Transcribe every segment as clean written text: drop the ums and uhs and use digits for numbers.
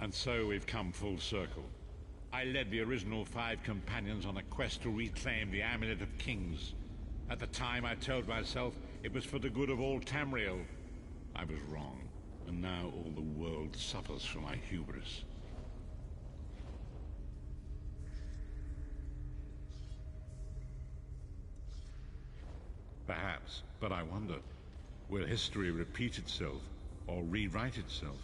And so we've come full circle. I led the original 5 companions on a quest to reclaim the Amulet of Kings. At the time, I told myself it was for the good of all Tamriel. I was wrong, and now all the world suffers from my hubris. Perhaps, but I wonder, will history repeat itself, or rewrite itself?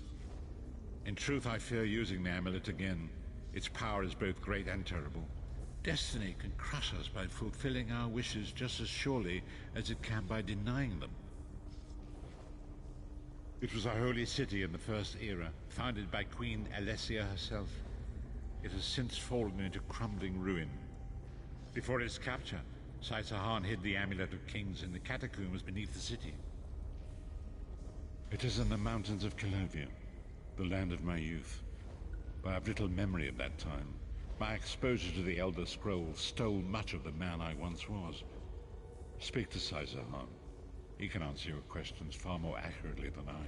In truth, I fear using the amulet again. Its power is both great and terrible. Destiny can crush us by fulfilling our wishes just as surely as it can by denying them. It was a holy city in the First Era, founded by Queen Alessia herself. It has since fallen into crumbling ruin. Before its capture, Saitahan hid the Amulet of Kings in the catacombs beneath the city. It is in the mountains of Calovia, the land of my youth. But I have little memory of that time. My exposure to the Elder Scrolls stole much of the man I once was. Speak to Saitahan. He can answer your questions far more accurately than I.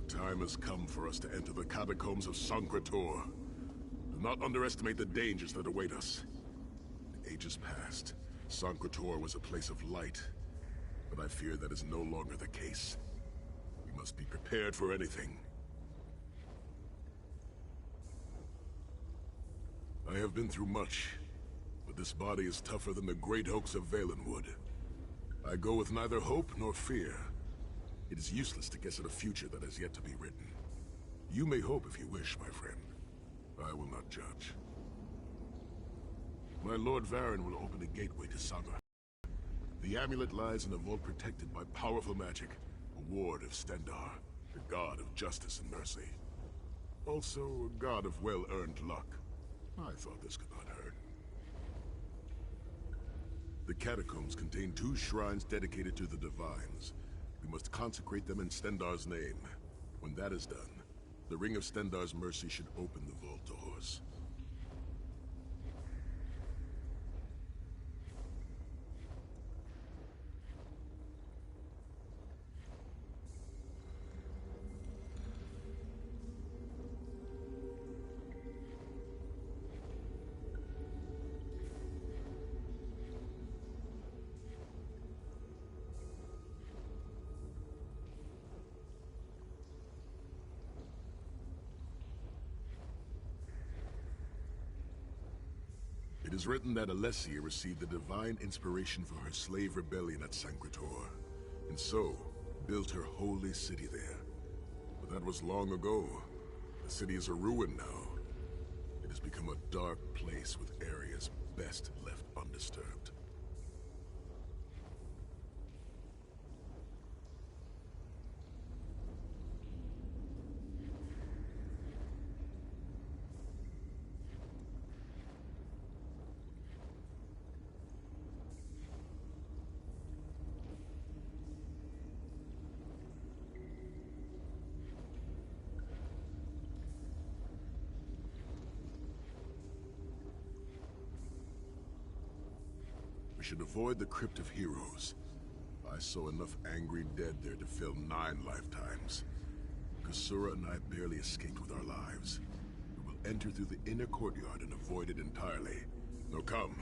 Time has come for us to enter the catacombs of Sancretor. Do not underestimate the dangers that await us. In ages past, Sancretor was a place of light, but I fear that is no longer the case. We must be prepared for anything. I have been through much, but this body is tougher than the great oaks of Valenwood. I go with neither hope nor fear. It is useless to guess at a future that has yet to be written. You may hope if you wish, my friend. I will not judge. My Lord Varen will open a gateway to Saga. The amulet lies in a vault protected by powerful magic, a ward of Stendarr, the god of justice and mercy. Also, a god of well-earned luck. I thought this could not hurt. The catacombs contain 2 shrines dedicated to the Divines. We must consecrate them in Stendarr's name. When that is done, the Ring of Stendarr's mercy should open the vault doors. It is written that Alessia received the divine inspiration for her slave rebellion at Sancretor, and so built her holy city there. But that was long ago. The city is a ruin now. It has become a dark place with areas best left undisturbed. We should avoid the Crypt of Heroes. I saw enough angry dead there to fill 9 lifetimes. Kasura and I barely escaped with our lives. We will enter through the inner courtyard and avoid it entirely. Now come.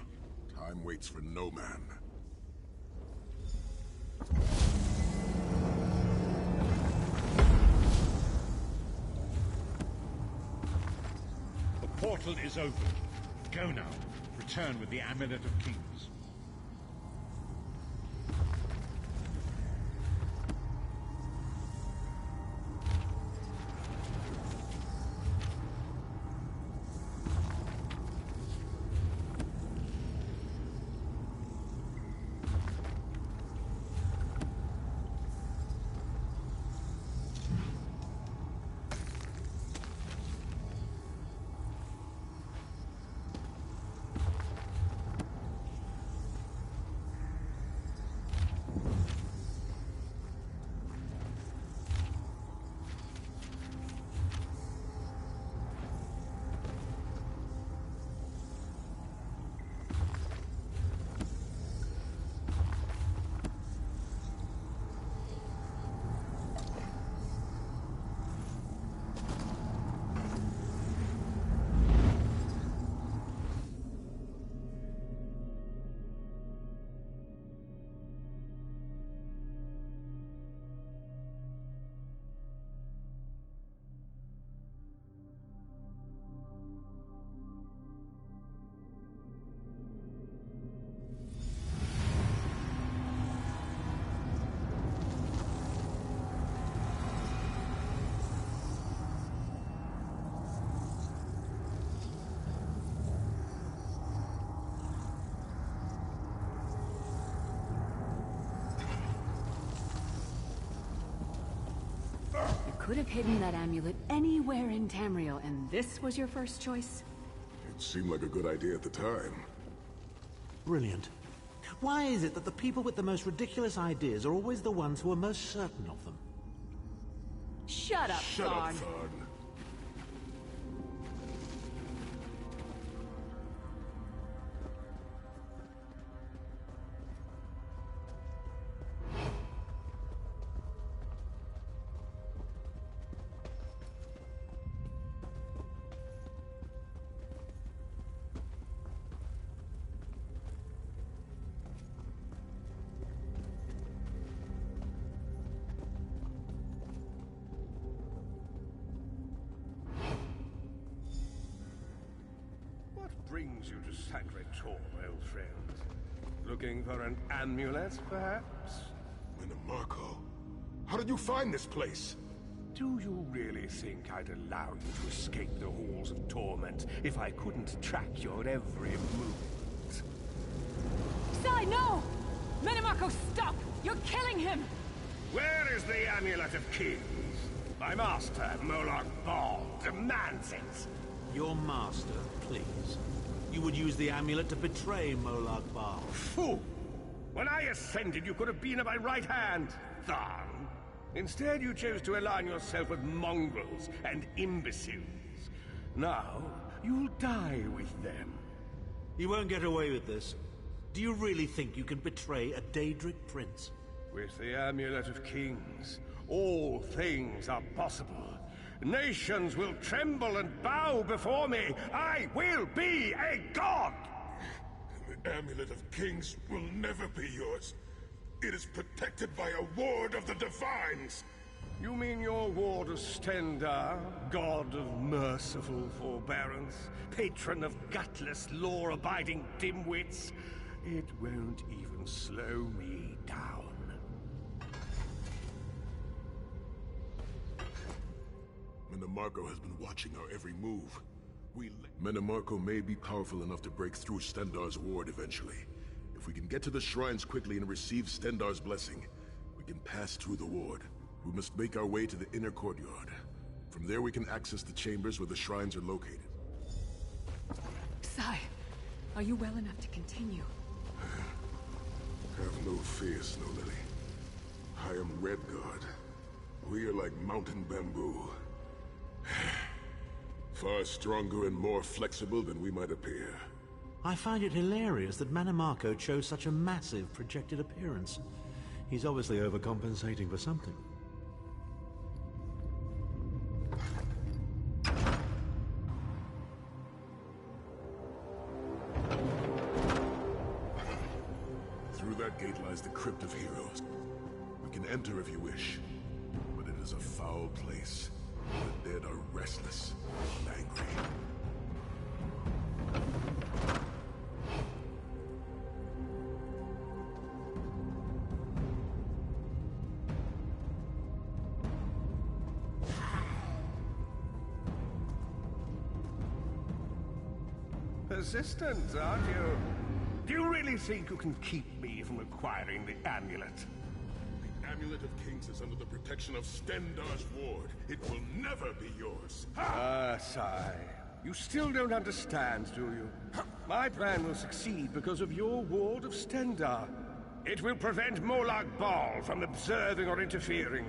Time waits for no man. The portal is open. Go now. Return with the Amulet of Kings. could have hidden that amulet anywhere in Tamriel, and this was your first choice? It seemed like a good idea at the time. Brilliant. Why is it that the people with the most ridiculous ideas are always the ones who are most certain of them? Shut up, Shut up, Thorn. Thorn. What brings you to Sacred Tor, old friend? Looking for an amulet, perhaps? Minimarco, how did you find this place? Do you really think I'd allow you to escape the halls of torment if I couldn't track your every movement? Sai, no! Minimarco, stop! You're killing him! Where is the Amulet of Kings? My master, Molag Bal, demands it! Your master, please. You would use the amulet to betray Molag Bal. Fool! When I ascended, you could have been at my right hand, Tharn. Instead, you chose to align yourself with mongrels and imbeciles. Now, you'll die with them. You won't get away with this. Do you really think you can betray a Daedric prince? With the Amulet of Kings, all things are possible. Nations will tremble and bow before me. I will be a god! The Amulet of Kings will never be yours. It is protected by a ward of the Divines. You mean your ward of Stendarr, god of merciful forbearance, patron of gutless, law-abiding dimwits? It won't even slow me down. Minimarco has been watching our every move. Minimarco may be powerful enough to break through Stendarr's ward eventually. If we can get to the shrines quickly and receive Stendarr's blessing, we can pass through the ward. We must make our way to the inner courtyard. From there we can access the chambers where the shrines are located. Sai, are you well enough to continue? Have no fear, Snow Lily. I am Redguard. We are like mountain bamboo. Far stronger and more flexible than we might appear. I find it hilarious that Minimarco chose such a massive projected appearance. He's obviously overcompensating for something. Through that gate lies the Crypt of Heroes. We can enter if you wish, but it is a foul place. The dead are restless and angry. Persistent, aren't you? Do you really think you can keep me from acquiring the amulet? The Amulet of Kings is under the protection of Stendarr's ward. It will never be yours. Ah, Sai. You still don't understand, do you? My plan will succeed because of your ward of Stendarr. It will prevent Molag Bal from observing or interfering.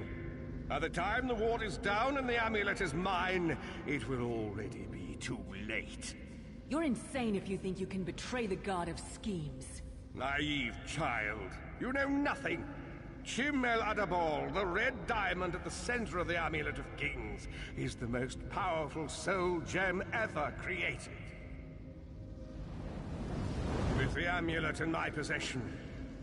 By the time the ward is down and the amulet is mine, it will already be too late. You're insane if you think you can betray the god of schemes. Naive child. You know nothing. Chim-El Adabal, the red diamond at the center of the Amulet of Kings, is the most powerful soul gem ever created. With the amulet in my possession,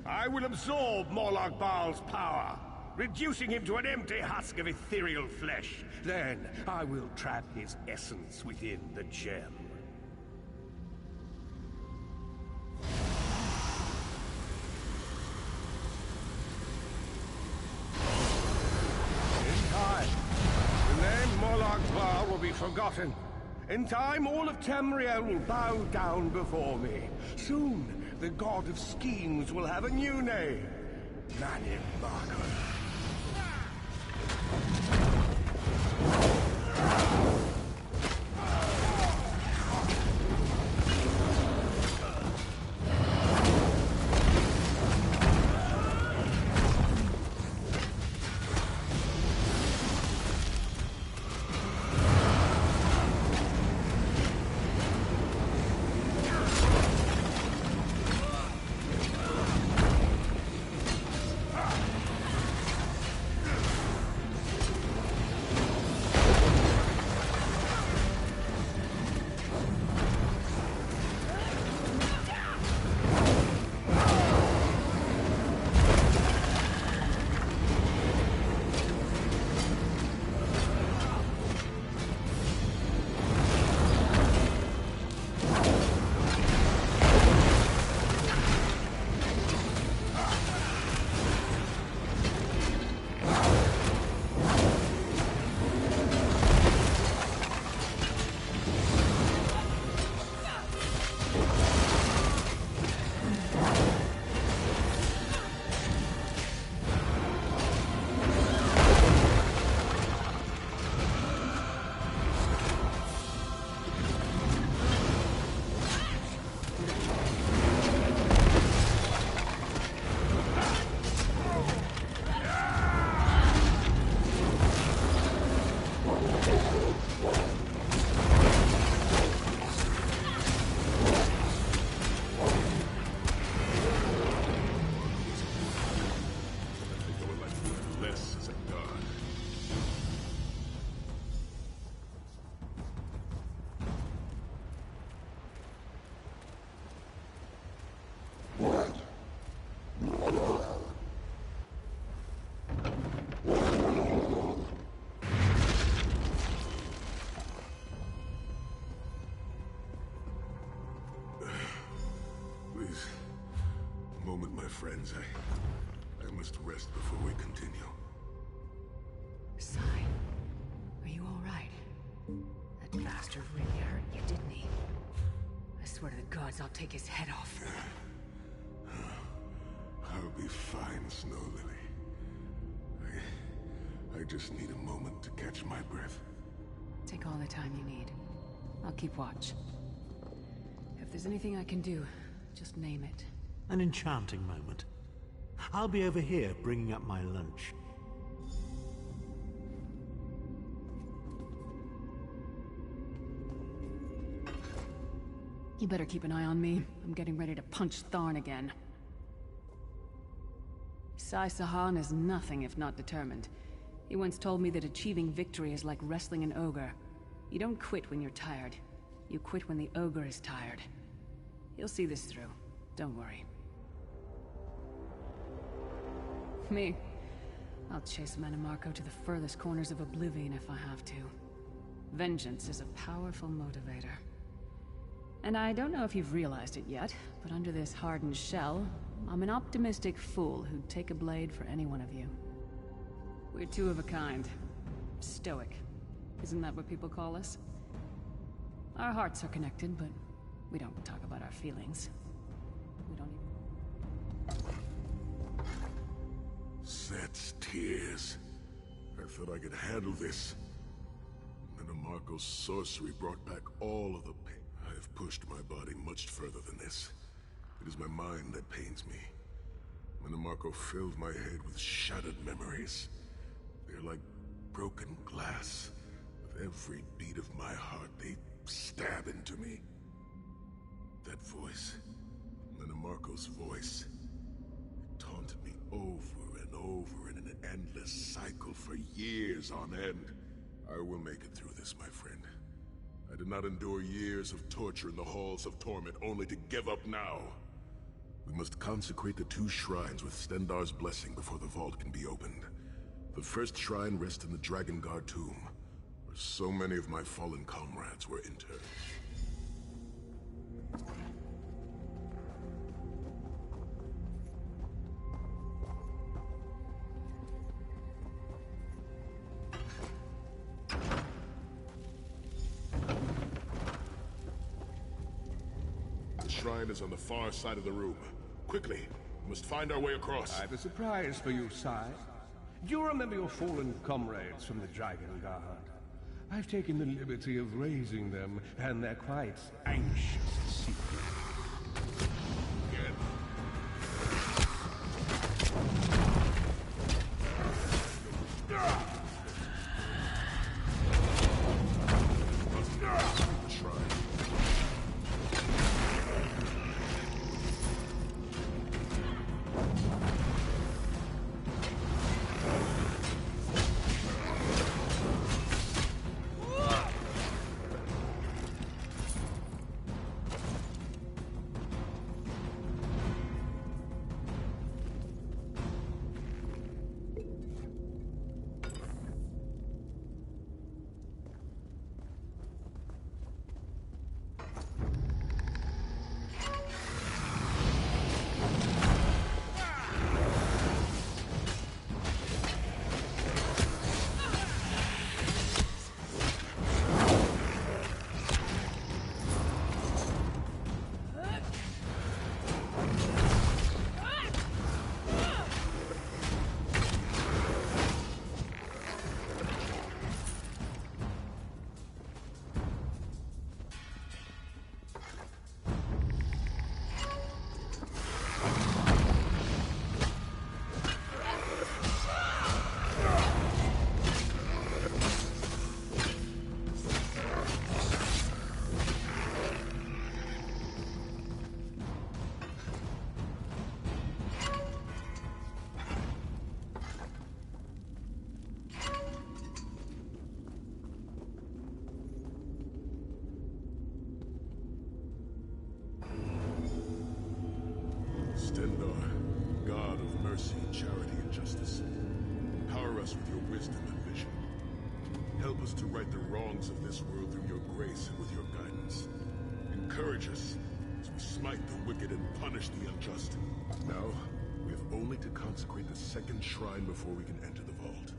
I will absorb Molag Bal's power, reducing him to an empty husk of ethereal flesh. Then I will trap his essence within the gem. Molag Bal will be forgotten. In time, all of Tamriel will bow down before me. Soon, the god of schemes will have a new name. Minimarco. Please, a moment, my friends. I must rest before we continue. Sai, are you all right? That bastard really hurt you, didn't he? I swear to the gods, I'll take his head off. I'll be fine, Snow Lily. I just need a moment to catch my breath. Take all the time you need. I'll keep watch. If there's anything I can do, just name it. An enchanting moment. I'll be over here bringing up my lunch. You better keep an eye on me. I'm getting ready to punch Tharn again. Sai Sahan is nothing if not determined. He once told me that achieving victory is like wrestling an ogre. You don't quit when you're tired. You quit when the ogre is tired. He'll see this through. Don't worry. Me? I'll chase Mannimarco to the furthest corners of Oblivion if I have to. Vengeance is a powerful motivator. And I don't know if you've realized it yet, but under this hardened shell, I'm an optimistic fool who'd take a blade for any one of you. We're two of a kind. Stoic. Isn't that what people call us? Our hearts are connected, but we don't talk about our feelings. We don't even... Set's tears. I thought I could handle this. Mannimarco's sorcery brought back all of the pain. I have pushed my body much further than this. It is my mind that pains me. Mannimarco filled my head with shattered memories. They're like broken glass. With every beat of my heart, they stab into me. That voice, Mannimarco's voice, it taunted me over and over in an endless cycle for years on end. I will make it through this, my friend. I did not endure years of torture in the halls of torment only to give up now. We must consecrate the 2 shrines with Stendarr's blessing before the vault can be opened. The first shrine rests in the Dragon Guard tomb, where so many of my fallen comrades were interred. The shrine is on the far side of the room. Quickly, we must find our way across. I have a surprise for you, Sai. Do you remember your fallen comrades from the Dragon Guard? I've taken the liberty of raising them, and they're quite anxious to see you. Stendarr, God of mercy, charity, and justice, empower us with your wisdom and vision. Help us to right the wrongs of this world through your grace and with your guidance. Encourage us as we smite the wicked and punish the unjust. Now, we have only to consecrate the second shrine before we can enter the vault.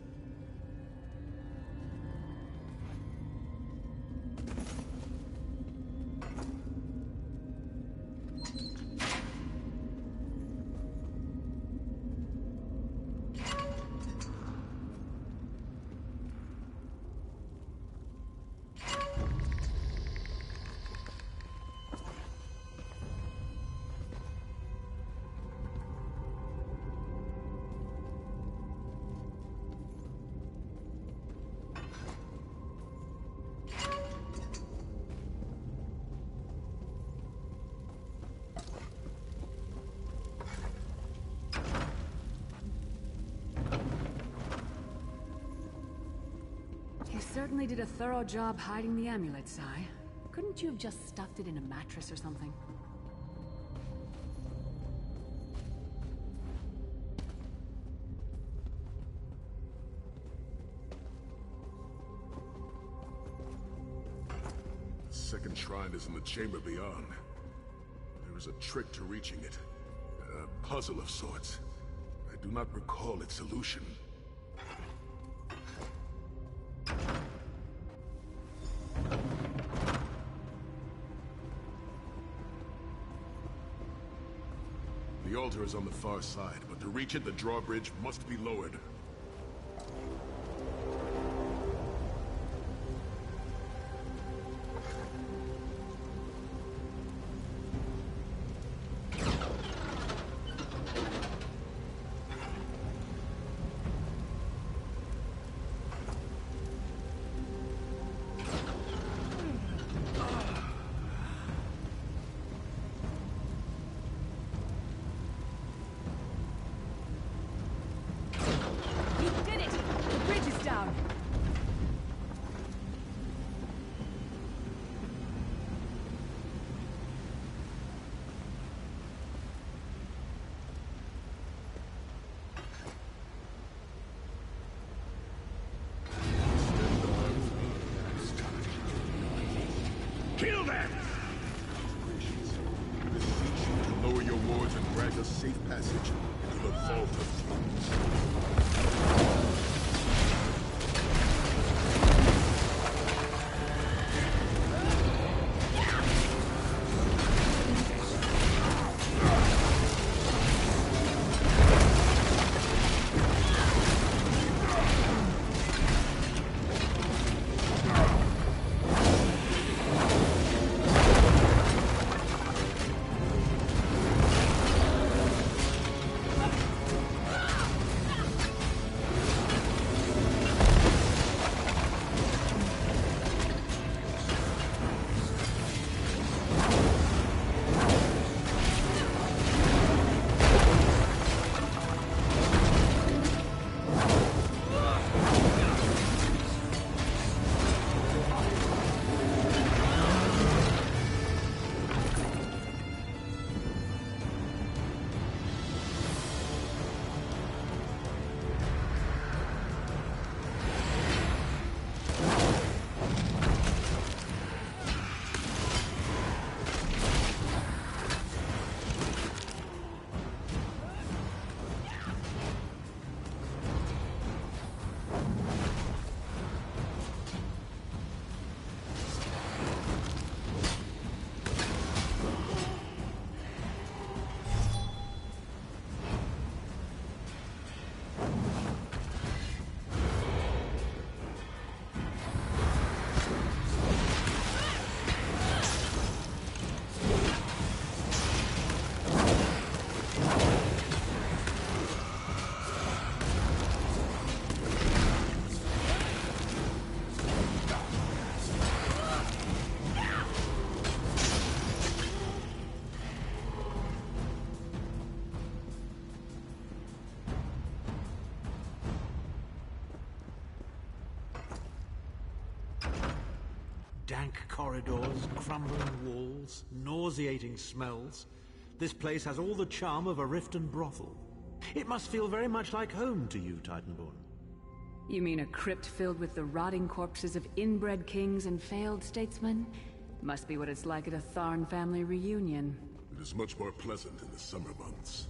You certainly did a thorough job hiding the amulet, Sai. Couldn't you have just stuffed it in a mattress or something? The second shrine is in the chamber beyond. There is a trick to reaching it. A puzzle of sorts. I do not recall its solution. The altar is on the far side, but to reach it, the drawbridge must be lowered. Kill them! Beseech you to lower your wards and grant us safe passage into the Vault of Kings. Dank corridors, crumbling walls, nauseating smells. This place has all the charm of a Riften brothel. It must feel very much like home to you, Titanborn. You mean a crypt filled with the rotting corpses of inbred kings and failed statesmen? Must be what it's like at a Tharn family reunion. It is much more pleasant in the summer months.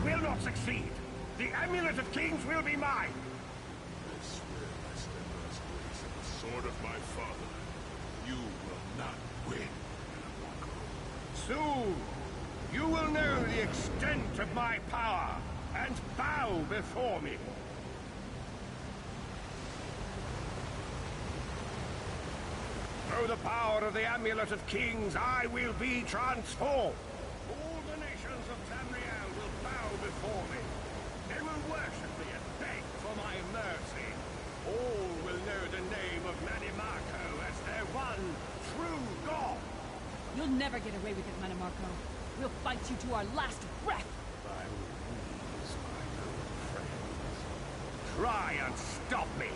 Will not succeed. The Amulet of Kings will be mine. I swear by Stendarr's grace and the sword of my father, you will not win, Anamarco. Soon, you will know the extent of my power and bow before me. Through the power of the Amulet of Kings, I will be transformed. All the nations of Tamriel will bow before me. They will worship me and beg for my mercy. All will know the name of Manimarco as their one true god. You'll never get away with it, Manimarco. We'll fight you to our last breath! By these, my old friends. Try and stop me!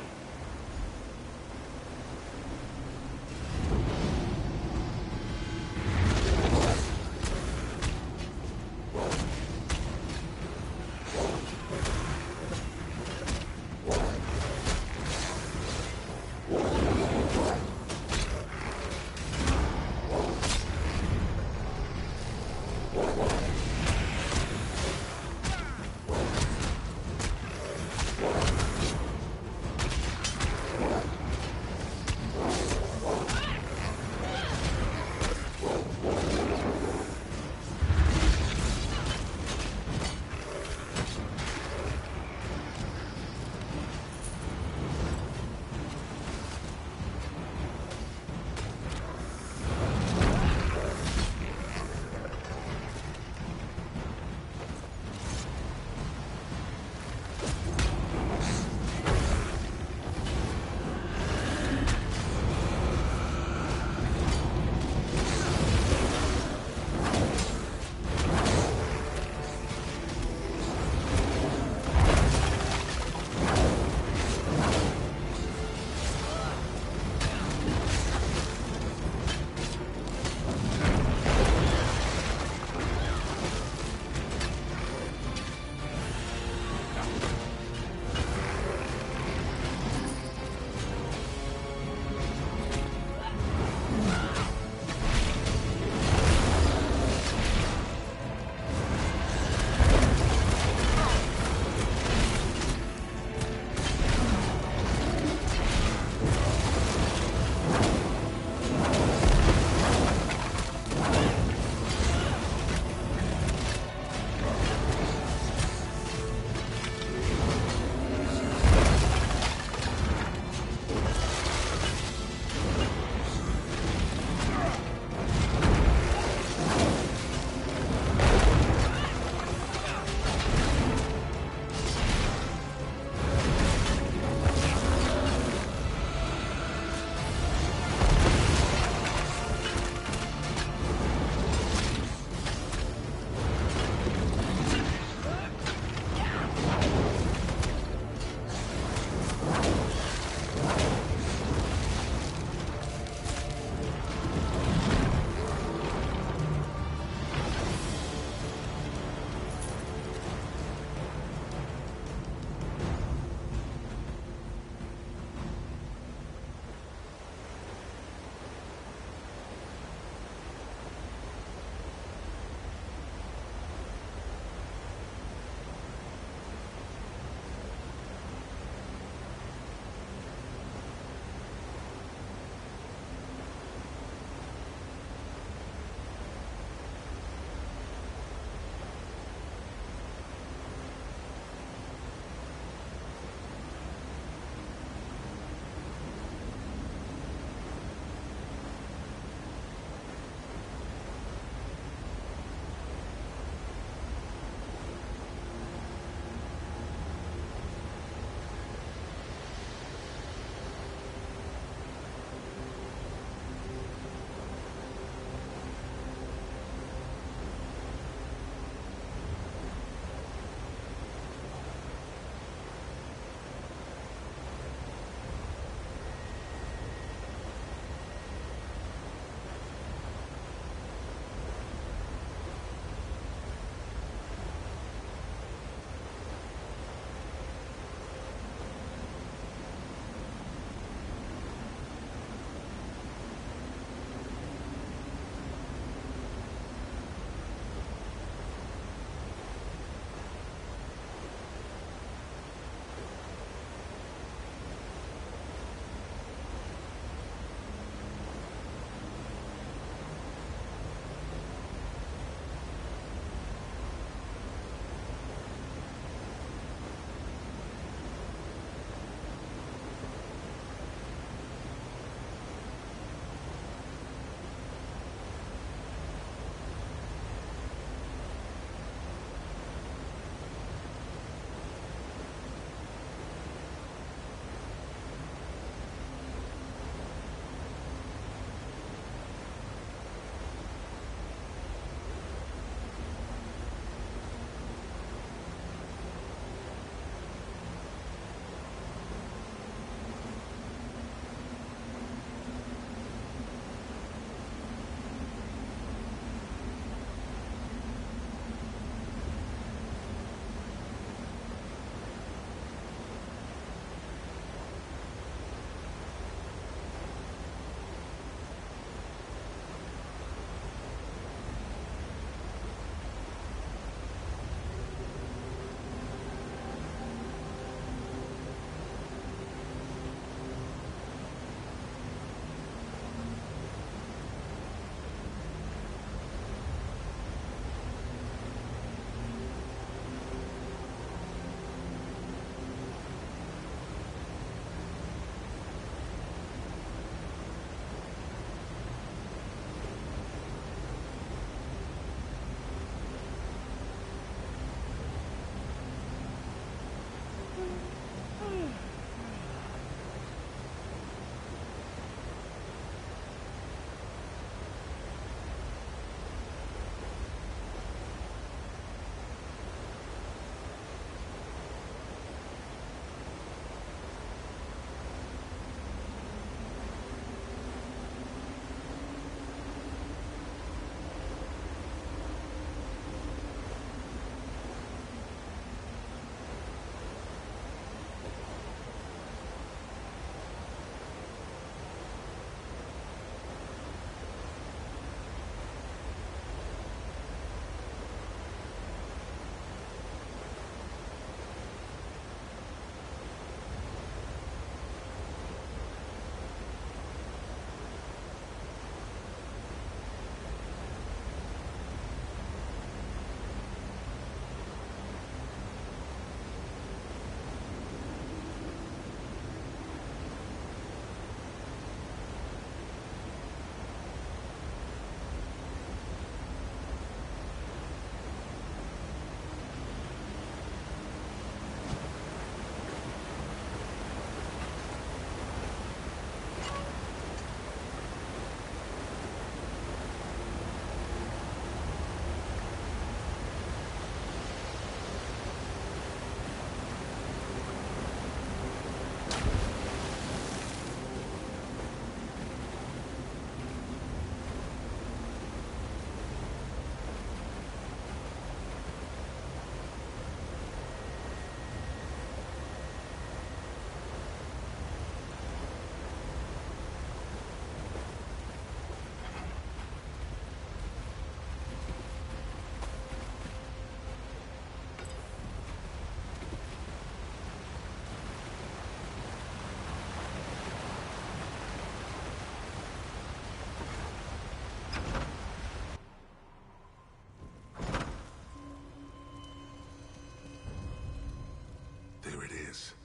Yes.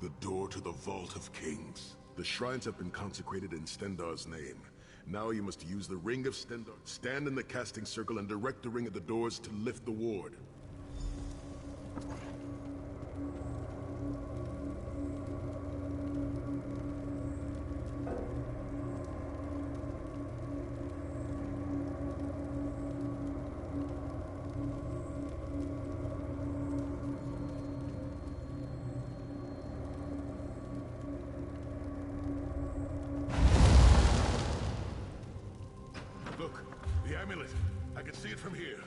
The door to the Vault of Kings. The shrines have been consecrated in Stendarr's name. Now you must use the Ring of Stendarr. Stand in the casting circle and direct the ring at the doors to lift the ward. Look, the amulet. I can see it from here.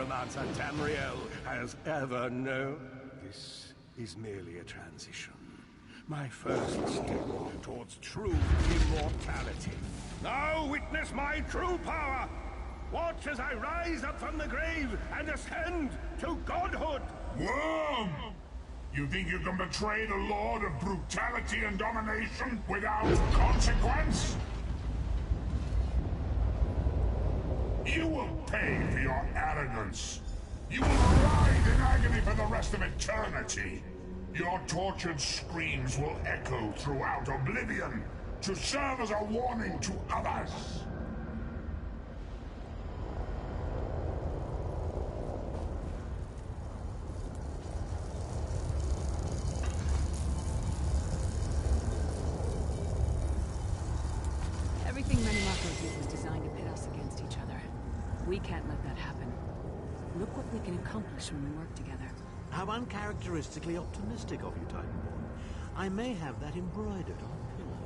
necromancer Tamriel has ever known. This is merely a transition. My first step towards true immortality. Now witness my true power! Watch as I rise up from the grave and ascend to godhood! Worm! You think you can betray the Lord of Brutality and Domination without consequence? You will pay for your arrogance. You will writhe in agony for the rest of eternity. Your tortured screams will echo throughout Oblivion to serve as a warning to others. Everything Manimarco did was designed to pit us against each other. We can't let that happen. Look what we can accomplish when we work together. How uncharacteristically optimistic of you, Titanborn. I may have that embroidered on a pillow.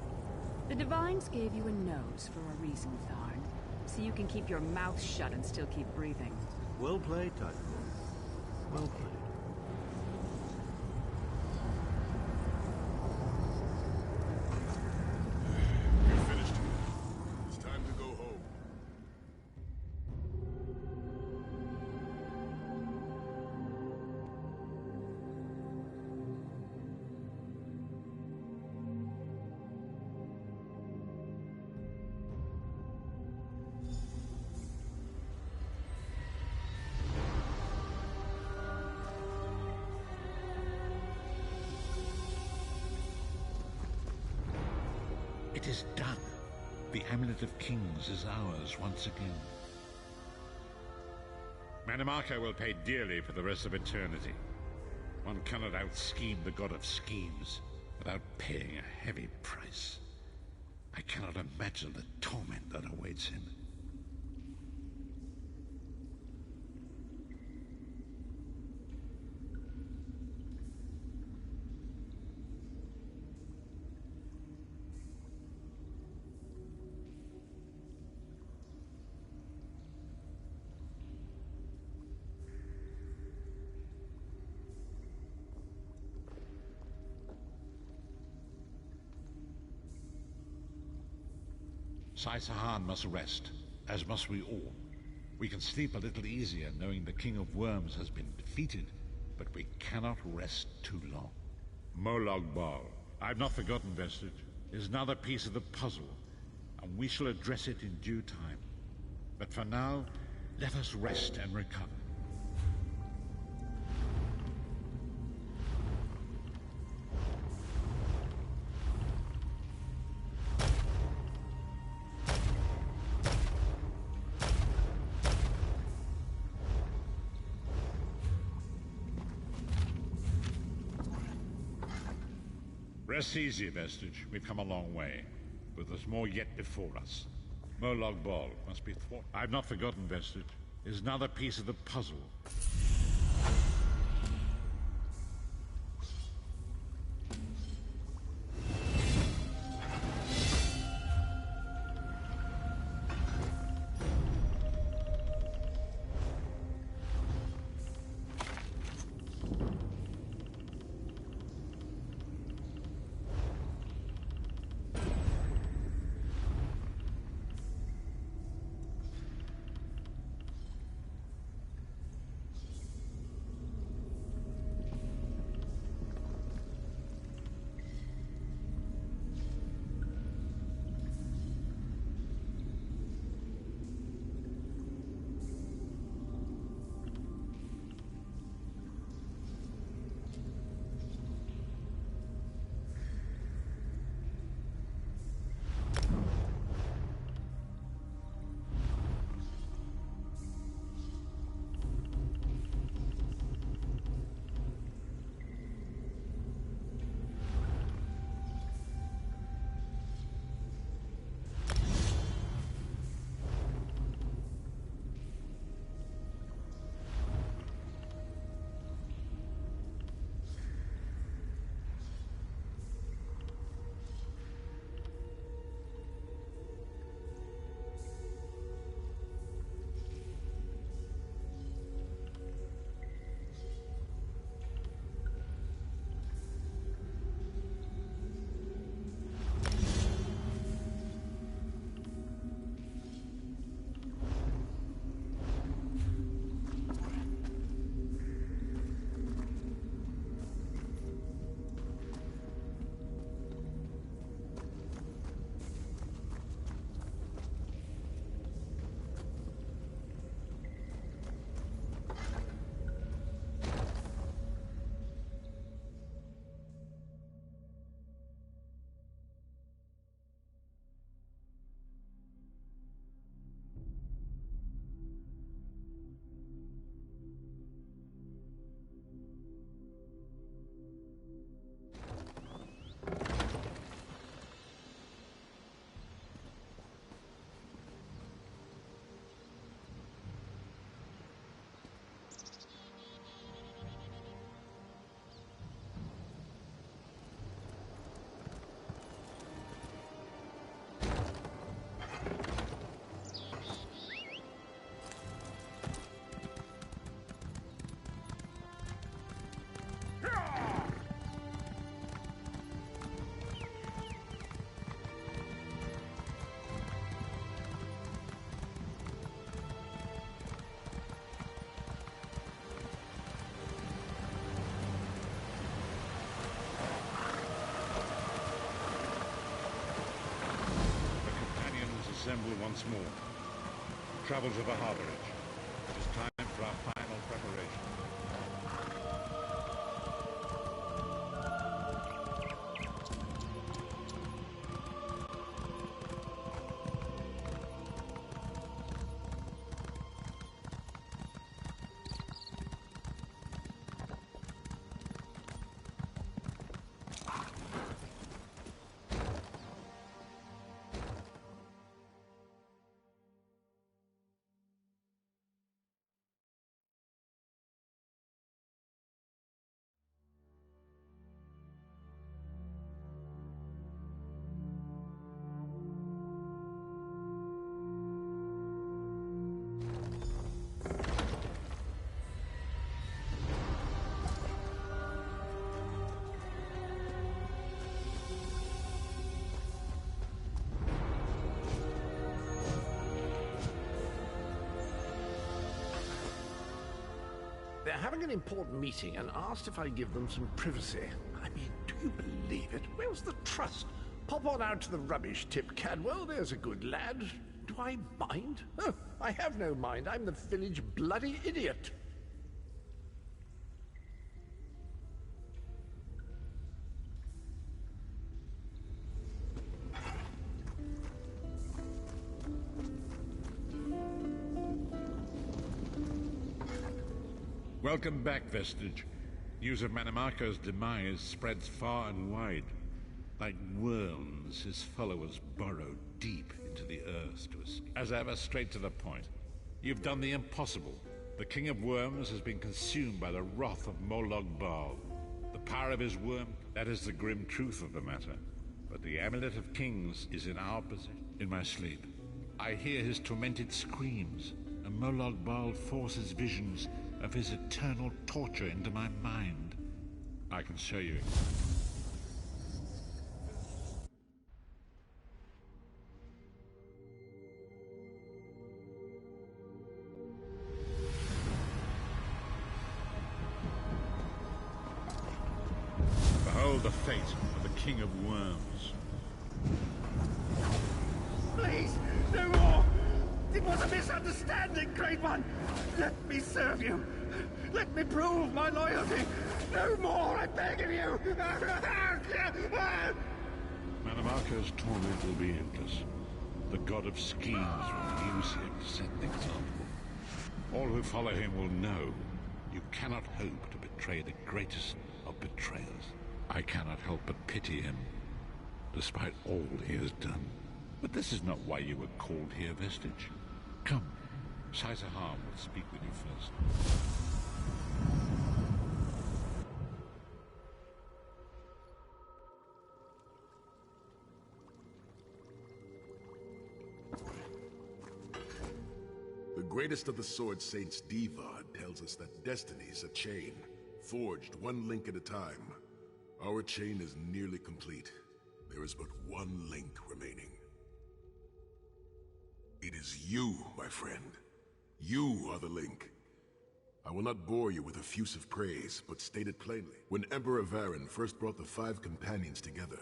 The Divines gave you a nose for a reason, Tharn. So you can keep your mouth shut and still keep breathing. Well played, Titanborn. Well played. We finished. It's time to go home. It is done. The Amulet of Kings is ours once again. Manimarco will pay dearly for the rest of eternity. One cannot out-scheme the god of schemes without paying a heavy price. I cannot imagine the torment that awaits him. Sai Sahan must rest, as must we all. We can sleep a little easier knowing the King of Worms has been defeated, but we cannot rest too long. Molag Bal, I've not forgotten, Vestige, is another piece of the puzzle, and we shall address it in due time. But for now, let us rest and recover. Rest easy, Vestige. We've come a long way, but there's more yet before us. Molag Bal must be thwarted. I've not forgotten, Vestige. Is another piece of the puzzle. once more. Travel to the harborage. It is time for our final preparation. They're having an important meeting and asked if I give them some privacy. I mean, do you believe it? Where's the trust? Pop on out to the rubbish tip, Cadwell. There's a good lad. Do I mind? Oh, I have no mind. I'm the village bloody idiot. Welcome back, Vestige. News of Manimarco's demise spreads far and wide. Like worms, his followers burrow deep into the earth to escape. As ever, straight to the point. You've done the impossible. The King of Worms has been consumed by the wrath of Molag Bal. The power of his worm, that is the grim truth of the matter. But the Amulet of Kings is in our possession. In my sleep, I hear his tormented screams, and Molag Bal forces visions of his eternal torture into my mind. I can show you. Behold the fate of the King of Worms. Please, no more! It was a misunderstanding, Great One! Let me serve you! Let me prove my loyalty! No more, I beg of you! Manimarco's torment will be endless. The god of schemes will use him to set an example. All who follow him will know you cannot hope to betray the greatest of betrayers. I cannot help but pity him, despite all he has done. But this is not why you were called here, Vestige. Come, Caesar will speak with you first. The greatest of the Sword Saints, Divad, tells us that destiny's a chain, forged one link at a time. Our chain is nearly complete. There is but one link remaining. It is you, my friend. You are the link. I will not bore you with effusive praise, but state it plainly. When Emperor Varen first brought the 5 companions together,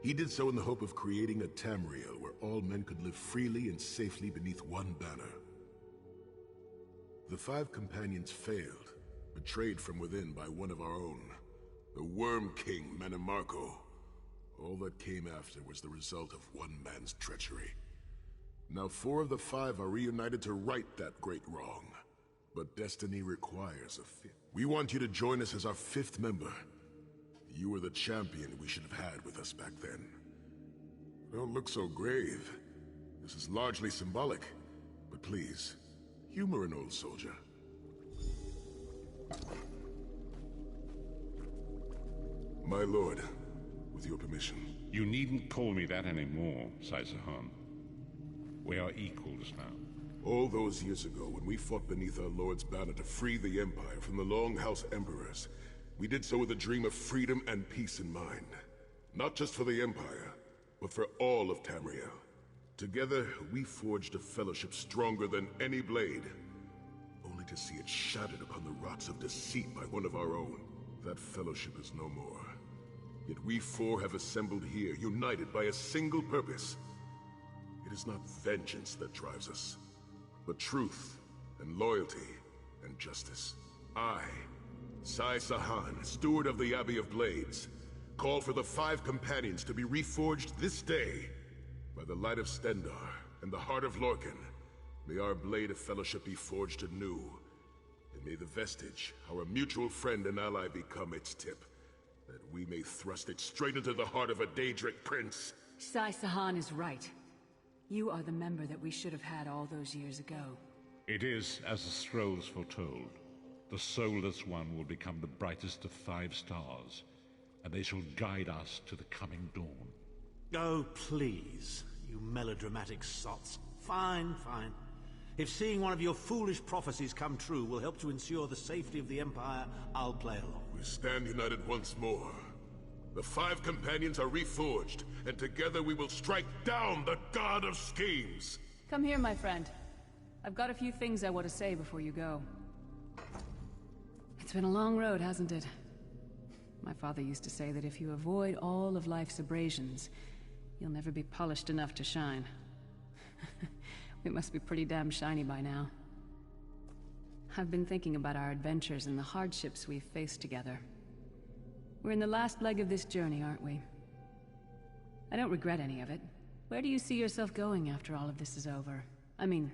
he did so in the hope of creating a Tamriel where all men could live freely and safely beneath one banner. The 5 companions failed, betrayed from within by one of our own, the Worm King, Manimarco. All that came after was the result of one man's treachery. Now 4 of the 5 are reunited to right that great wrong. But destiny requires a 5th. We want you to join us as our 5th member. You were the champion we should have had with us back then. Don't look so grave. This is largely symbolic. But please, humor an old soldier. My lord, with your permission. You needn't call me that anymore, Caesar. We are equals now. All those years ago, when we fought beneath our Lord's banner to free the Empire from the Longhouse Emperors, we did so with a dream of freedom and peace in mind. Not just for the Empire, but for all of Tamriel. Together, we forged a fellowship stronger than any blade, only to see it shattered upon the rocks of deceit by one of our own. That fellowship is no more. Yet we 4 have assembled here, united by a single purpose. It is not vengeance that drives us, but truth and loyalty and justice. I, Sai Sahan, steward of the Abbey of Blades, call for the 5 companions to be reforged this day by the light of Stendarr and the heart of Lorkhan. May our blade of fellowship be forged anew, and may the vestige, our mutual friend and ally, become its tip, that we may thrust it straight into the heart of a Daedric prince. Sai Sahan is right. You are the member that we should have had all those years ago. It is as the scrolls foretold. The soulless one will become the brightest of 5 stars, and they shall guide us to the coming dawn. Oh, please, you melodramatic sots. Fine, fine. If seeing one of your foolish prophecies come true will help to ensure the safety of the Empire, I'll play along. We stand united once more. The 5 companions are reforged, and together we will strike down the God of Schemes! Come here, my friend. I've got a few things I want to say before you go. It's been a long road, hasn't it? My father used to say that if you avoid all of life's abrasions, you'll never be polished enough to shine. We must be pretty damn shiny by now. I've been thinking about our adventures and the hardships we've faced together. We're in the last leg of this journey, aren't we? I don't regret any of it. Where do you see yourself going after all of this is over? I mean,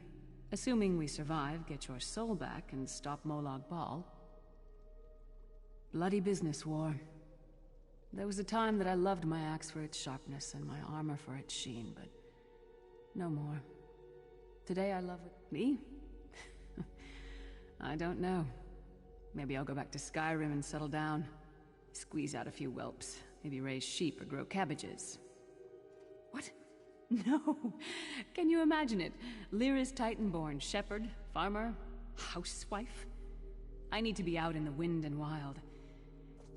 assuming we survive, get your soul back, and stop Molag Bal. Bloody business, War. There was a time that I loved my axe for its sharpness and my armor for its sheen, but no more. Today I love it. Me? I don't know. Maybe I'll go back to Skyrim and settle down. Squeeze out a few whelps. Maybe raise sheep or grow cabbages. What? No! Can you imagine it? Lyra's Titanborn, shepherd, farmer, housewife? I need to be out in the wind and wild.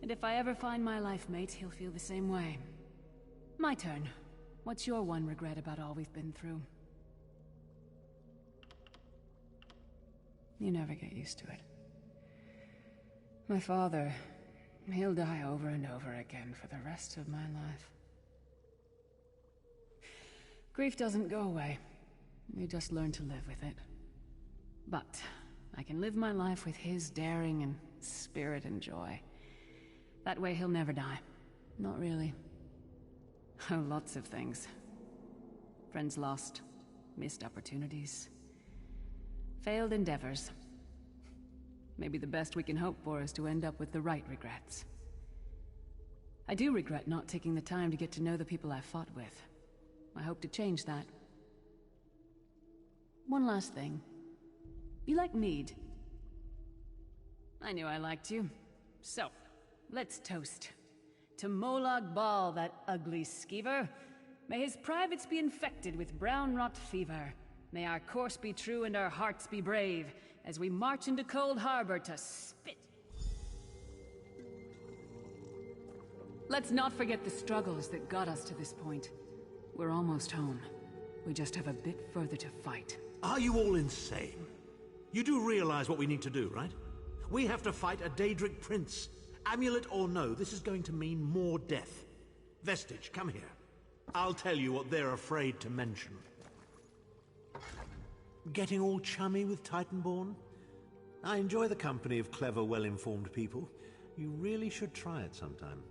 And if I ever find my life mate, he'll feel the same way. My turn. What's your one regret about all we've been through? You never get used to it. My father, he'll die over and over again for the rest of my life. Grief doesn't go away. You just learn to live with it. But I can live my life with his daring and spirit and joy. That way he'll never die. Not really. Oh, lots of things. Friends lost, missed opportunities, failed endeavors. Maybe the best we can hope for is to end up with the right regrets. I do regret not taking the time to get to know the people I fought with. I hope to change that. One last thing. You like mead? I knew I liked you. So, let's toast. To Molag Bal, that ugly skeever. May his privates be infected with brown rot fever. May our course be true and our hearts be brave, as we march into Cold Harbor to spit. Let's not forget the struggles that got us to this point. We're almost home. We just have a bit further to fight. Are you all insane? You do realize what we need to do, right? We have to fight a Daedric prince. Amulet or no, this is going to mean more death. Vestige, come here. I'll tell you what they're afraid to mention. Getting all chummy with Titanborn? I enjoy the company of clever, well-informed people. You really should try it sometime.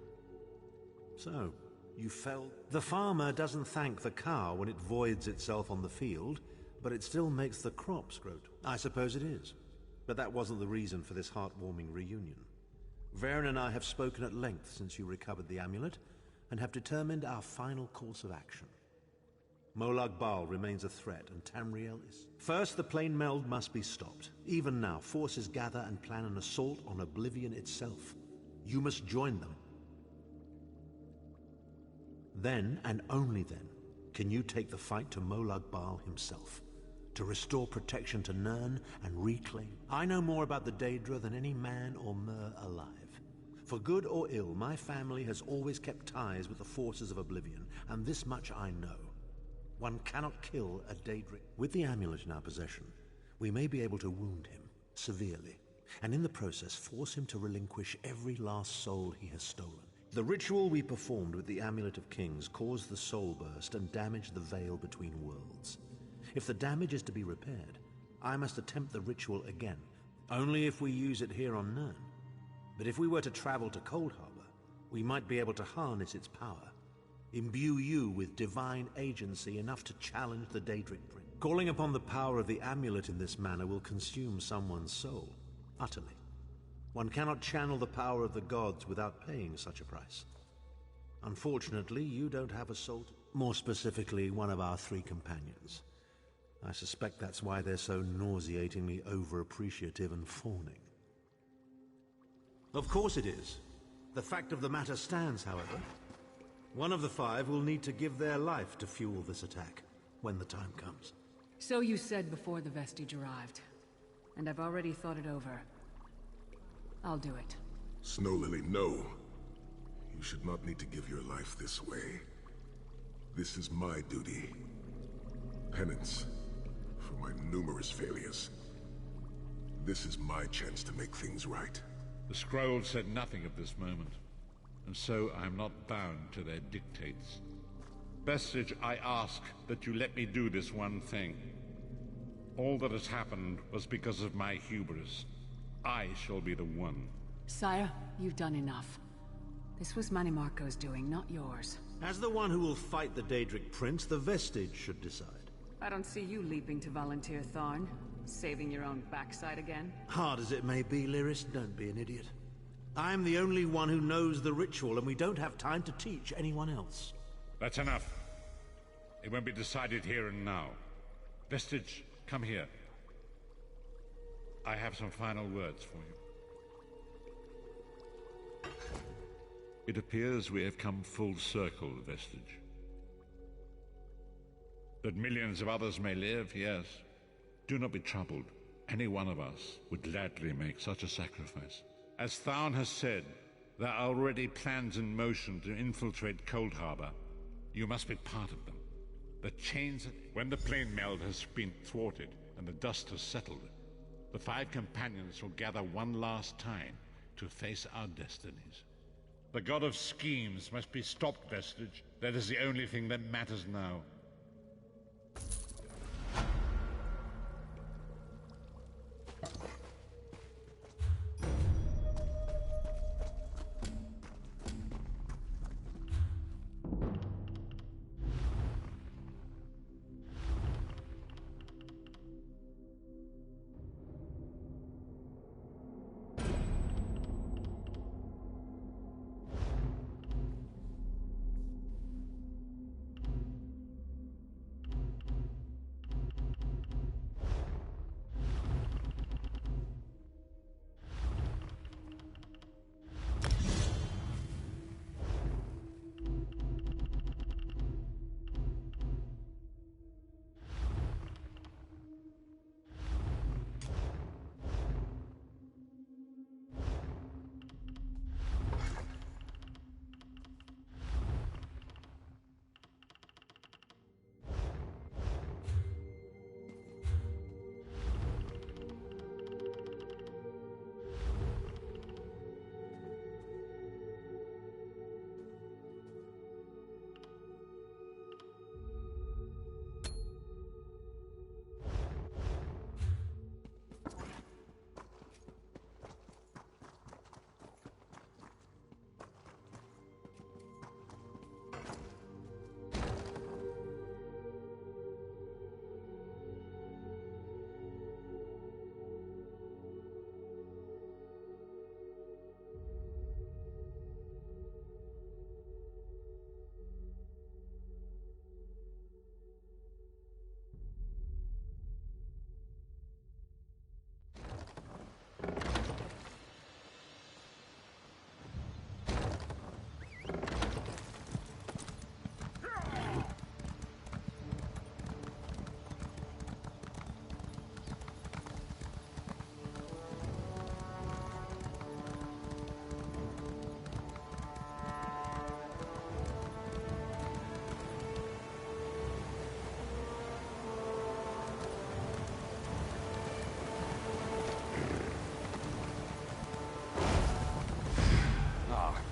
So, you fell. The farmer doesn't thank the cow when it voids itself on the field, but it still makes the crops grow. I suppose it is. But that wasn't the reason for this heartwarming reunion. Varen and I have spoken at length since you recovered the amulet, and have determined our final course of action. Molag Bal remains a threat, and Tamriel is. First, the plane meld must be stopped. Even now, forces gather and plan an assault on Oblivion itself. You must join them. Then, and only then, can you take the fight to Molag Bal himself, to restore protection to Nirn and reclaim. I know more about the Daedra than any man or mer alive. For good or ill, my family has always kept ties with the forces of Oblivion, and this much I know. One cannot kill a Daedric. With the amulet in our possession, we may be able to wound him severely, and in the process force him to relinquish every last soul he has stolen. The ritual we performed with the Amulet of Kings caused the Soul Burst and damaged the veil between worlds. If the damage is to be repaired, I must attempt the ritual again, only if we use it here on Nirn. But if we were to travel to Coldharbour, we might be able to harness its power, imbue you with divine agency enough to challenge the Daedric Prince. Calling upon the power of the amulet in this manner will consume someone's soul, utterly. One cannot channel the power of the gods without paying such a price. Unfortunately, you don't have a soul more specifically, one of our 3 companions. I suspect that's why they're so nauseatingly over-appreciative and fawning. Of course it is. The fact of the matter stands, however. One of the 5 will need to give their life to fuel this attack, when the time comes. So you said before the vestige arrived, and I've already thought it over. I'll do it. Snow Lily, no. You should not need to give your life this way. This is my duty. Penance for my numerous failures. This is my chance to make things right. The scroll said nothing of this moment, and so I am not bound to their dictates. Vestige, I ask that you let me do this one thing. All that has happened was because of my hubris. I shall be the one. Sire, you've done enough. This was Manimarco's doing, not yours. As the one who will fight the Daedric Prince, the Vestige should decide. I don't see you leaping to volunteer, Tharn. Saving your own backside again? Hard as it may be, Lyris, don't be an idiot. I'm the only one who knows the ritual, and we don't have time to teach anyone else. That's enough. It won't be decided here and now. Vestige, come here. I have some final words for you. It appears we have come full circle, Vestige. That millions of others may live, yes. Do not be troubled. Any one of us would gladly make such a sacrifice. As Tharn has said, there are already plans in motion to infiltrate Coldharbour. You must be part of them. The chains... When the plane meld has been thwarted and the dust has settled, the 5 companions will gather one last time to face our destinies. The god of schemes must be stopped, Vestige. That is the only thing that matters now.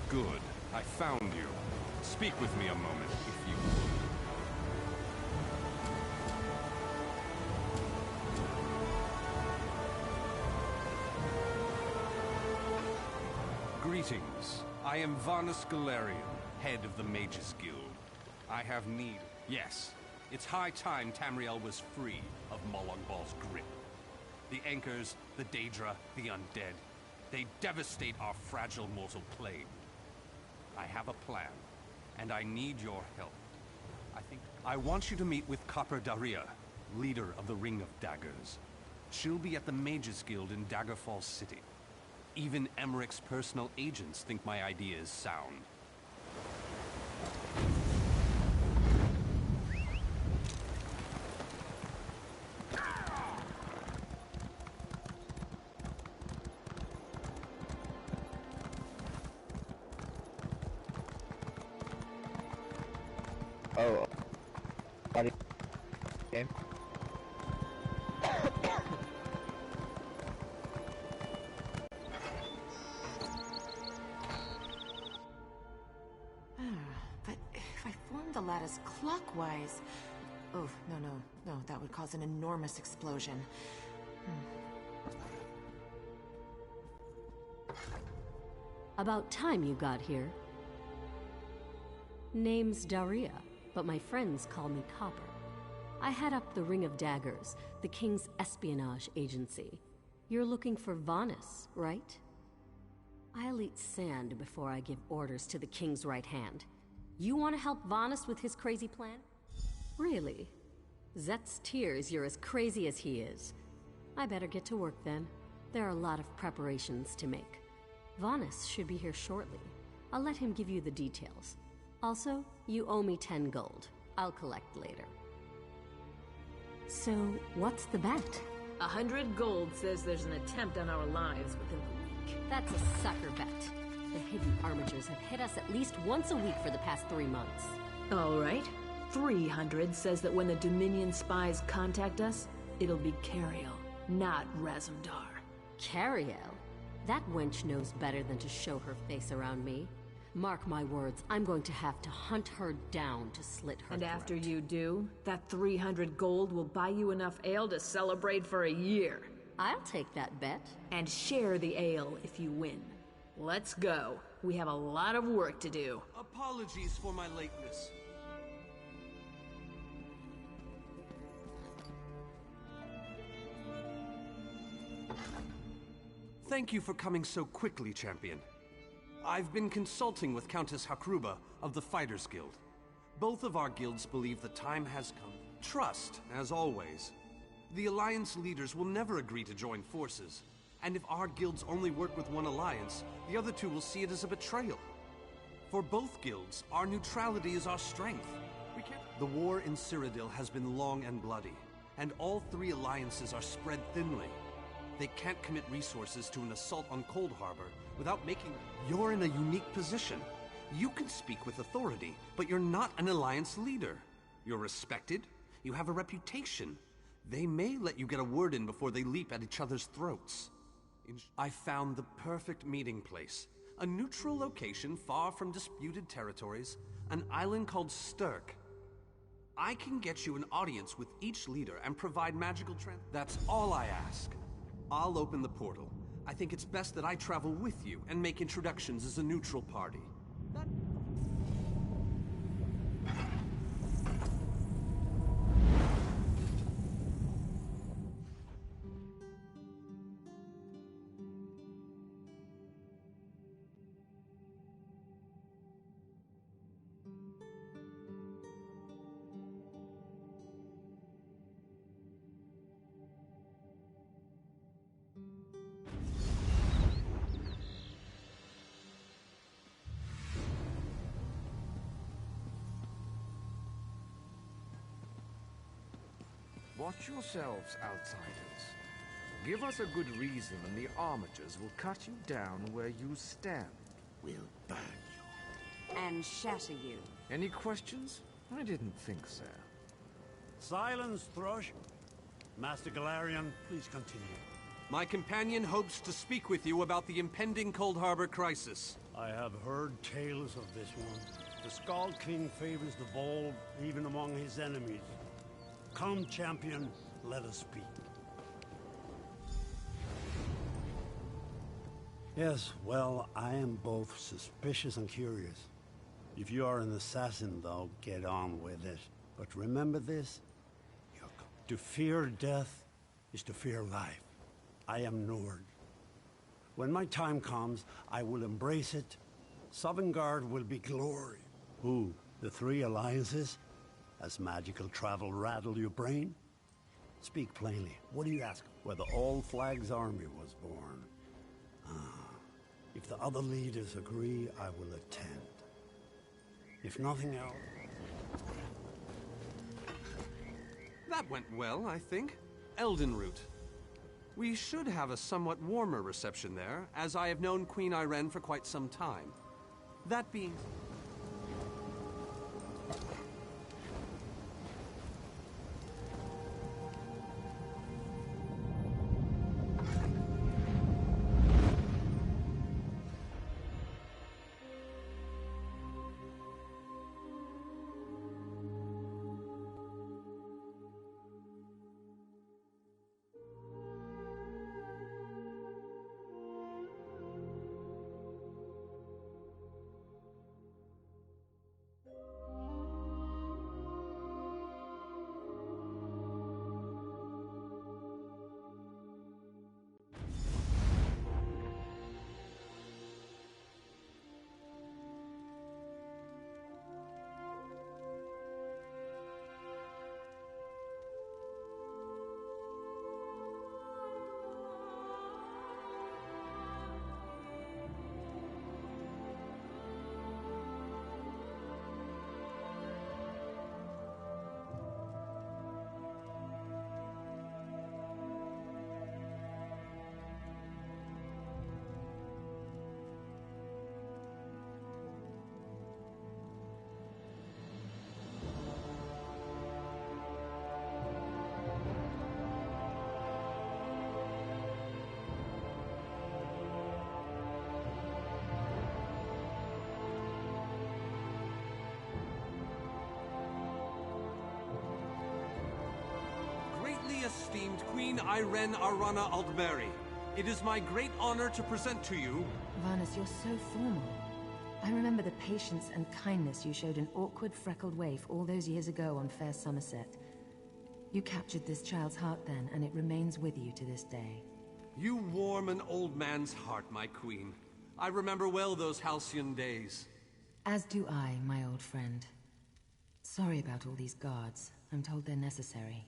Good. I found you. Speak with me a moment, if you would. Greetings. I am Vanus Galarian, head of the Mages Guild. I have need... Yes, it's high time Tamriel was free of Molag Bal's grip. The Anchors, the Daedra, the Undead, they devastate our fragile mortal plane. I have a plan, and I need your help. I want you to meet with Copper Daria, leader of the Ring of Daggers. She'll be at the Mages Guild in Daggerfall City. Even Emmerich's personal agents think my idea is sound. Oh, body game. But if I formed the lattice clockwise... Oh, no, that would cause an enormous explosion. About time you got here. Name's Daria, but my friends call me Copper. I head up the Ring of Daggers, the King's espionage agency. You're looking for Vanus, right? I'll eat sand before I give orders to the King's right hand. You want to help Vanus with his crazy plan? Really? Zet's tears you're as crazy as he is. I better get to work then. There are a lot of preparations to make. Vanus should be here shortly. I'll let him give you the details. Also, you owe me 10 gold. I'll collect later. So, what's the bet? 100 gold says there's an attempt on our lives within the week. That's a sucker bet. The hidden armatures have hit us at least once a week for the past 3 months. All right. 300 says that when the Dominion spies contact us, it'll be Cariel, not Razumdar. Cariel? That wench knows better than to show her face around me. Mark my words, I'm going to have to hunt her down to slit her And throat. after you do, that 300 gold will buy you enough ale to celebrate for a year. I'll take that bet. And share the ale if you win. Let's go. We have a lot of work to do. Apologies for my lateness. Thank you for coming so quickly, Champion. I've been consulting with Countess Hakruba of the Fighters Guild. Both of our guilds believe the time has come. Trust, as always. The Alliance leaders will never agree to join forces. And if our guilds only work with one alliance, the other two will see it as a betrayal. For both guilds, our neutrality is our strength. The war in Cyrodiil has been long and bloody, and all 3 alliances are spread thinly. They can't commit resources to an assault on Cold Harbor without making... You're in a unique position. You can speak with authority, but you're not an alliance leader. You're respected, you have a reputation. They may let you get a word in before they leap at each other's throats. I found the perfect meeting place. A neutral location far from disputed territories, an island called Stirk. I can get you an audience with each leader and provide magical That's all I ask. I'll open the portal. I think it's best that I travel with you and make introductions as a neutral party. Watch yourselves, outsiders. Give us a good reason and the Armatures will cut you down where you stand. We'll burn you. And shatter you. Any questions? I didn't think so. Silence, Thrush. Master Galarian, please continue. My companion hopes to speak with you about the impending Cold Harbor crisis. I have heard tales of this one. The Skald King favors the bold, even among his enemies. Come, champion, let us speak. Yes, well, I am both suspicious and curious. If you are an assassin, though, get on with it. But remember this, to fear death is to fear life. I am Nord. When my time comes, I will embrace it. Sovngarde will be glory. Who? The Three Alliances? Has magical travel rattled your brain? Speak plainly. What do you ask? Where the All Flags army was born. If the other leaders agree, I will attend. If nothing else... That went well, I think. Eldenroot. We should have a somewhat warmer reception there, as I have known Queen Ayrenn for quite some time. That being... Esteemed Queen Ayrenn Arana Aldmeri, it is my great honor to present to you... Vanus, you're so formal. I remember the patience and kindness you showed an awkward, freckled waif all those years ago on fair Somerset. You captured this child's heart then, and it remains with you to this day. You warm an old man's heart, my queen. I remember well those halcyon days. As do I, my old friend. Sorry about all these guards. I'm told they're necessary.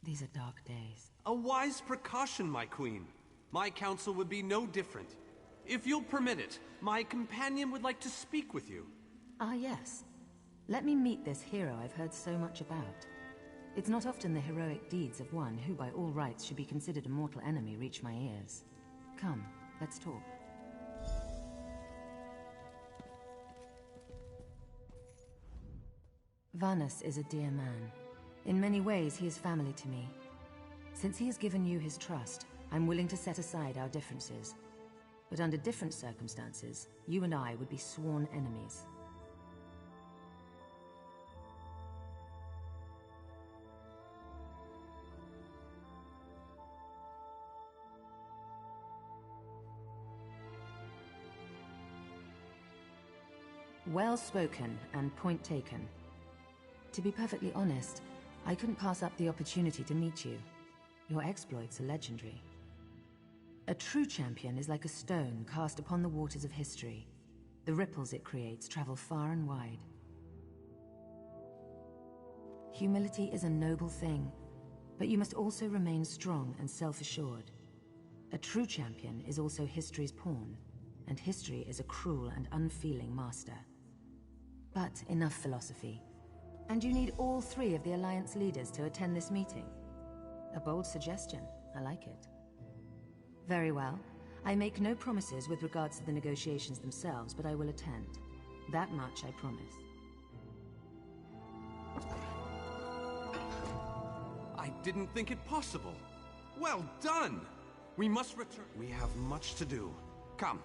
These are dark days. A wise precaution, my queen. My counsel would be no different. If you'll permit it, my companion would like to speak with you. Ah, yes. Let me meet this hero I've heard so much about. It's not often the heroic deeds of one who by all rights should be considered a mortal enemy reach my ears. Come, let's talk. Vanus is a dear man. In many ways, he is family to me. Since he has given you his trust, I'm willing to set aside our differences. But under different circumstances, you and I would be sworn enemies. Well spoken and point taken. To be perfectly honest, I couldn't pass up the opportunity to meet you. Your exploits are legendary. A true champion is like a stone cast upon the waters of history. The ripples it creates travel far and wide. Humility is a noble thing, but you must also remain strong and self-assured. A true champion is also history's pawn, and history is a cruel and unfeeling master. But enough philosophy. And you need all three of the Alliance leaders to attend this meeting. A bold suggestion. I like it. Very well. I make no promises with regards to the negotiations themselves, but I will attend. That much I promise. I didn't think it possible. Well done! We must return. We have much to do. Come.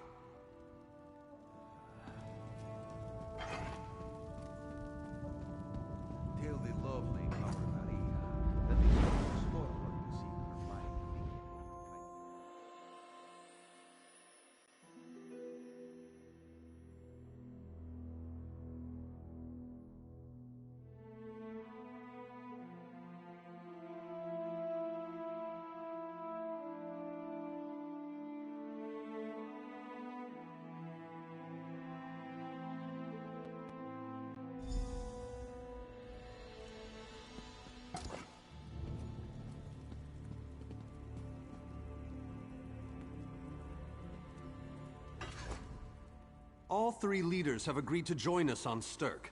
All three leaders have agreed to join us on Stirk.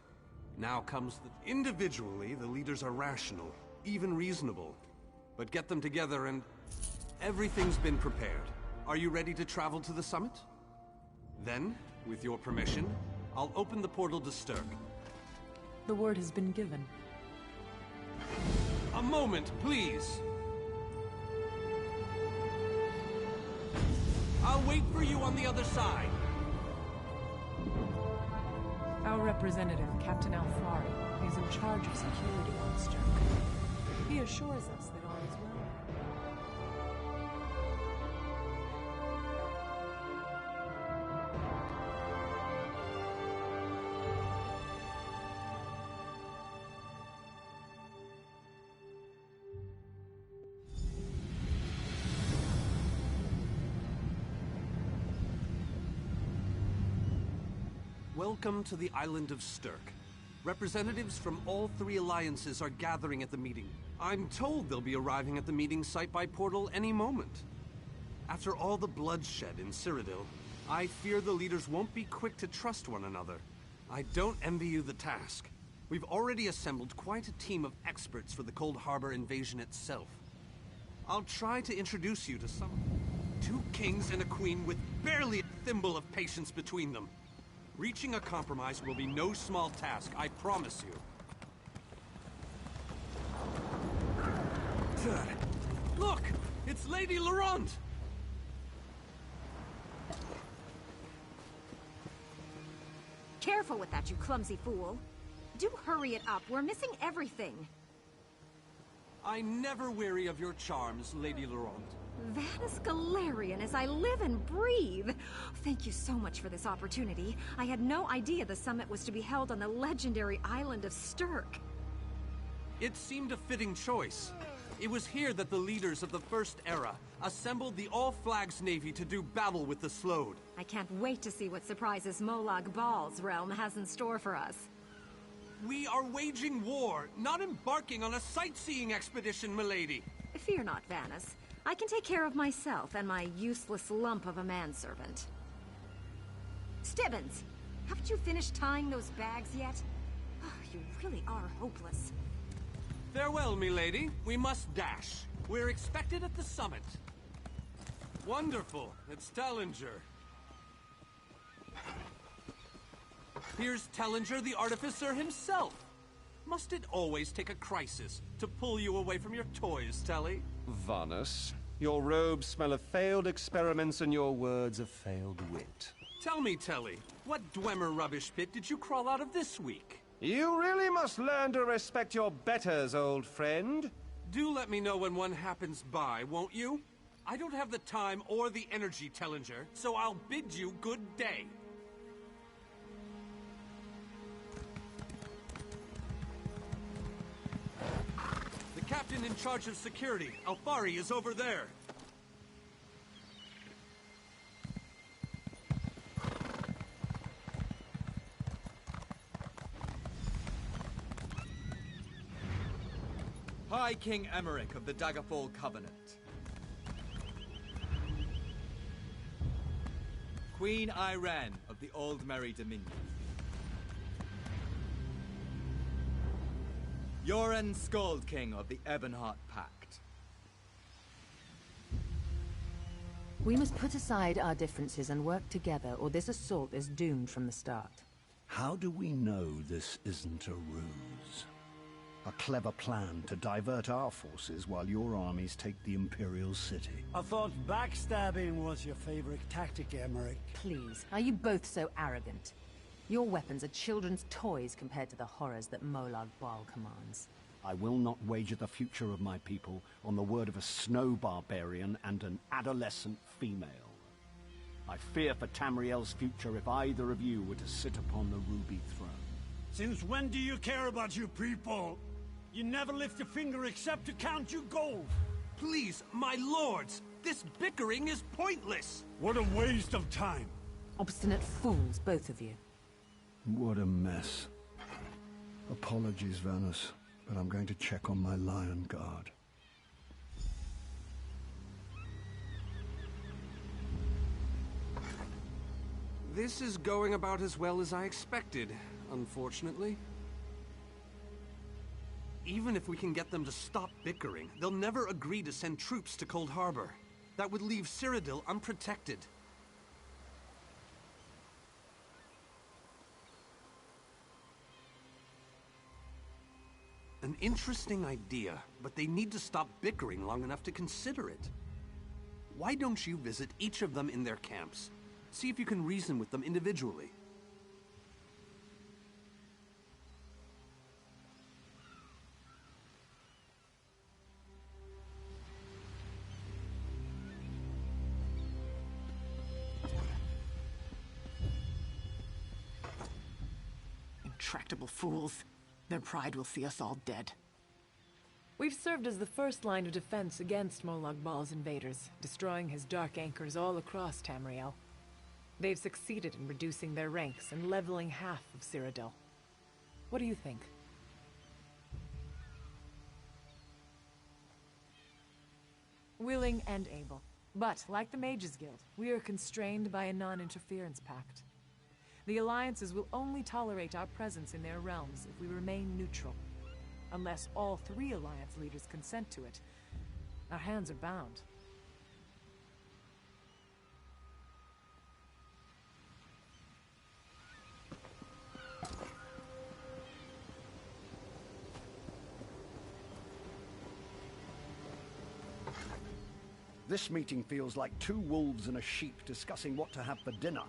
Now comes the... Individually, the leaders are rational, even reasonable. But get them together and... everything's been prepared. Are you ready to travel to the summit? Then, with your permission, I'll open the portal to Stirk. The word has been given. A moment, please! I'll wait for you on the other side. Our representative, Captain Alfari, is in charge of security on Stirk. He assures us that all is well. Welcome to the island of Stirk. Representatives from all three alliances are gathering at the meeting. I'm told they'll be arriving at the meeting site by portal any moment. After all the bloodshed in Cyrodiil, I fear the leaders won't be quick to trust one another. I don't envy you the task. We've already assembled quite a team of experts for the Cold Harbor invasion itself. I'll try to introduce you to some... 2 kings and a queen with barely a thimble of patience between them. Reaching a compromise will be no small task, I promise you. Look! It's Lady Laurent! Careful with that, you clumsy fool. Do hurry it up. We're missing everything. I never weary of your charms, Lady Laurent. Vanus Galarian, as I live and breathe. Thank you so much for this opportunity. I had no idea the summit was to be held on the legendary island of Stirk. It seemed a fitting choice. It was here that the leaders of the First Era assembled the All-Flags Navy to do battle with the Slode. I can't wait to see what surprises Molag Bal's realm has in store for us. We are waging war, not embarking on a sightseeing expedition, milady. Fear not, Vanus. I can take care of myself and my useless lump of a manservant. Stibbons, haven't you finished tying those bags yet? Oh, you really are hopeless. Farewell, milady. We must dash. We're expected at the summit. Wonderful. It's Tellinger. Here's Tellinger, the artificer himself. Must it always take a crisis to pull you away from your toys, Telly? Vanus, your robes smell of failed experiments and your words of failed wit. Tell me, Telly, what Dwemer rubbish pit did you crawl out of this week? You really must learn to respect your betters, old friend. Do let me know when one happens by, won't you? I don't have the time or the energy, Tellinger, so I'll bid you good day. The captain in charge of security, Alfari, is over there. High King Emmerich of the Daggerfall Covenant. Queen Ayrenn of the Aldmeri Dominion. Yoren Skald King of the Ebonheart Pact. We must put aside our differences and work together, or this assault is doomed from the start. How do we know this isn't a ruse? A clever plan to divert our forces while your armies take the Imperial City. I thought backstabbing was your favorite tactic, Emmerich. Please, are you both so arrogant? Your weapons are children's toys compared to the horrors that Molag Bal commands. I will not wager the future of my people on the word of a snow barbarian and an adolescent female. I fear for Tamriel's future if either of you were to sit upon the Ruby Throne. Since when do you care about your people? You never lift a finger except to count your gold. Please, my lords, this bickering is pointless. What a waste of time. Obstinate fools, both of you. What a mess. Apologies, Vanus, but I'm going to check on my Lion Guard. This is going about as well as I expected, unfortunately. Even if we can get them to stop bickering, they'll never agree to send troops to Cold Harbor. That would leave Cyrodiil unprotected. An interesting idea, but they need to stop bickering long enough to consider it. Why don't you visit each of them in their camps? See if you can reason with them individually. Intractable fools. Their pride will see us all dead. We've served as the first line of defense against Molag Bal's invaders, destroying his dark anchors all across Tamriel. They've succeeded in reducing their ranks and leveling half of Cyrodiil. What do you think? Willing and able. But, like the Mages Guild, we are constrained by a non-interference pact. The alliances will only tolerate our presence in their realms if we remain neutral. Unless all 3 alliance leaders consent to it, our hands are bound. This meeting feels like 2 wolves and a sheep discussing what to have for dinner.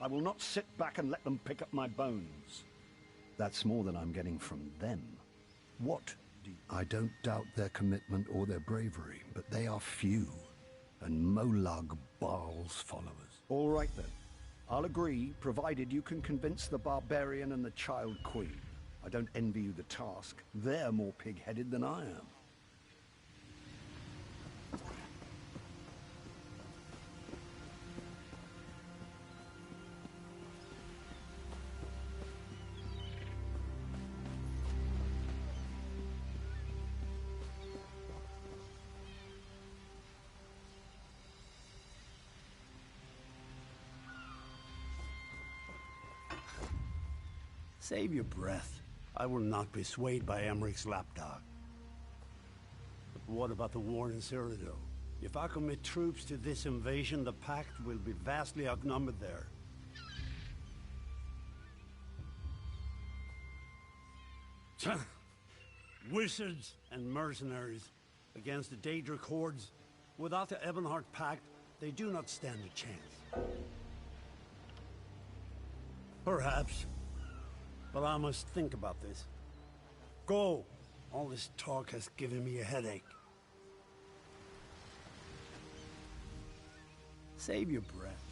I will not sit back and let them pick up my bones. That's more than I'm getting from them. What? I don't doubt their commitment or their bravery, but they are few, and Molag Bal's followers. All right then. I'll agree, provided you can convince the barbarian and the child queen. I don't envy you the task. They're more pig-headed than I am. Save your breath. I will not be swayed by Emmeric's lapdog. But what about the war in Cyrodiil? If I commit troops to this invasion, the Pact will be vastly outnumbered there. Wizards and mercenaries against the Daedric hordes. Without the Ebonheart Pact, they do not stand a chance. Perhaps. But I must think about this. Go! All this talk has given me a headache. Save your breath.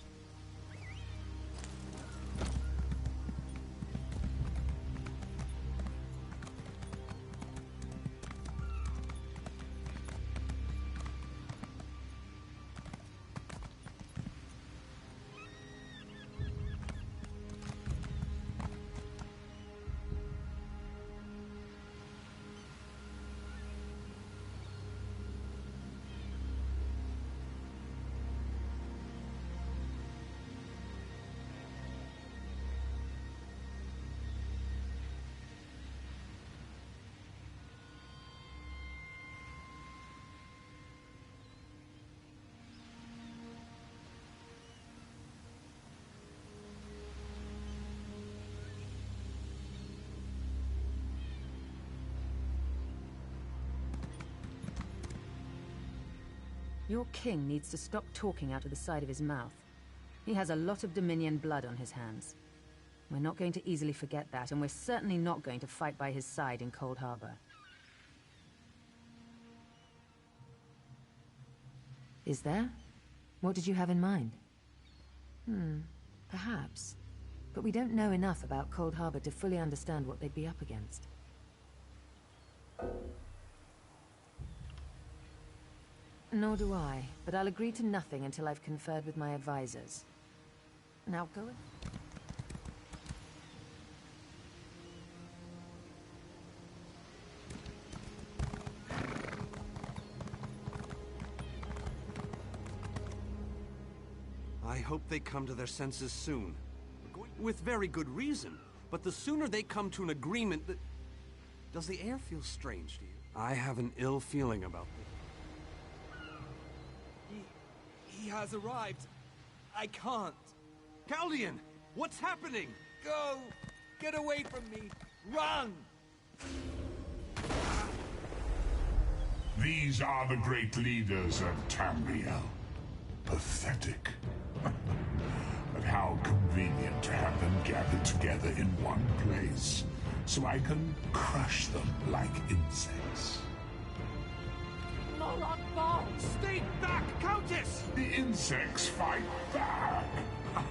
Your king needs to stop talking out of the side of his mouth. He has a lot of Dominion blood on his hands. We're not going to easily forget that, and we're certainly not going to fight by his side in Cold Harbor. Is there? What did you have in mind? Perhaps. But we don't know enough about Cold Harbor to fully understand what they'd be up against. Nor do I, but I'll agree to nothing until I've conferred with my advisors. Now go in. I hope they come to their senses soon. With very good reason. But the sooner they come to an agreement that... Does the air feel strange to you? I have an ill feeling about this. He has arrived. I can't. Caldian! What's happening? Go! Get away from me! Run! These are the great leaders of Tamriel. Pathetic. But how convenient to have them gathered together in one place, so I can crush them like insects. Molag Bal! Stay back, Countess! The insects fight back!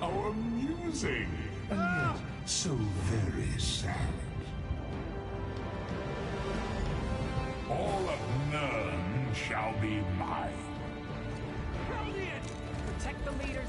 How amusing! And yet, so very sad. All of Nirn shall be mine. Brilliant! Protect the leaders.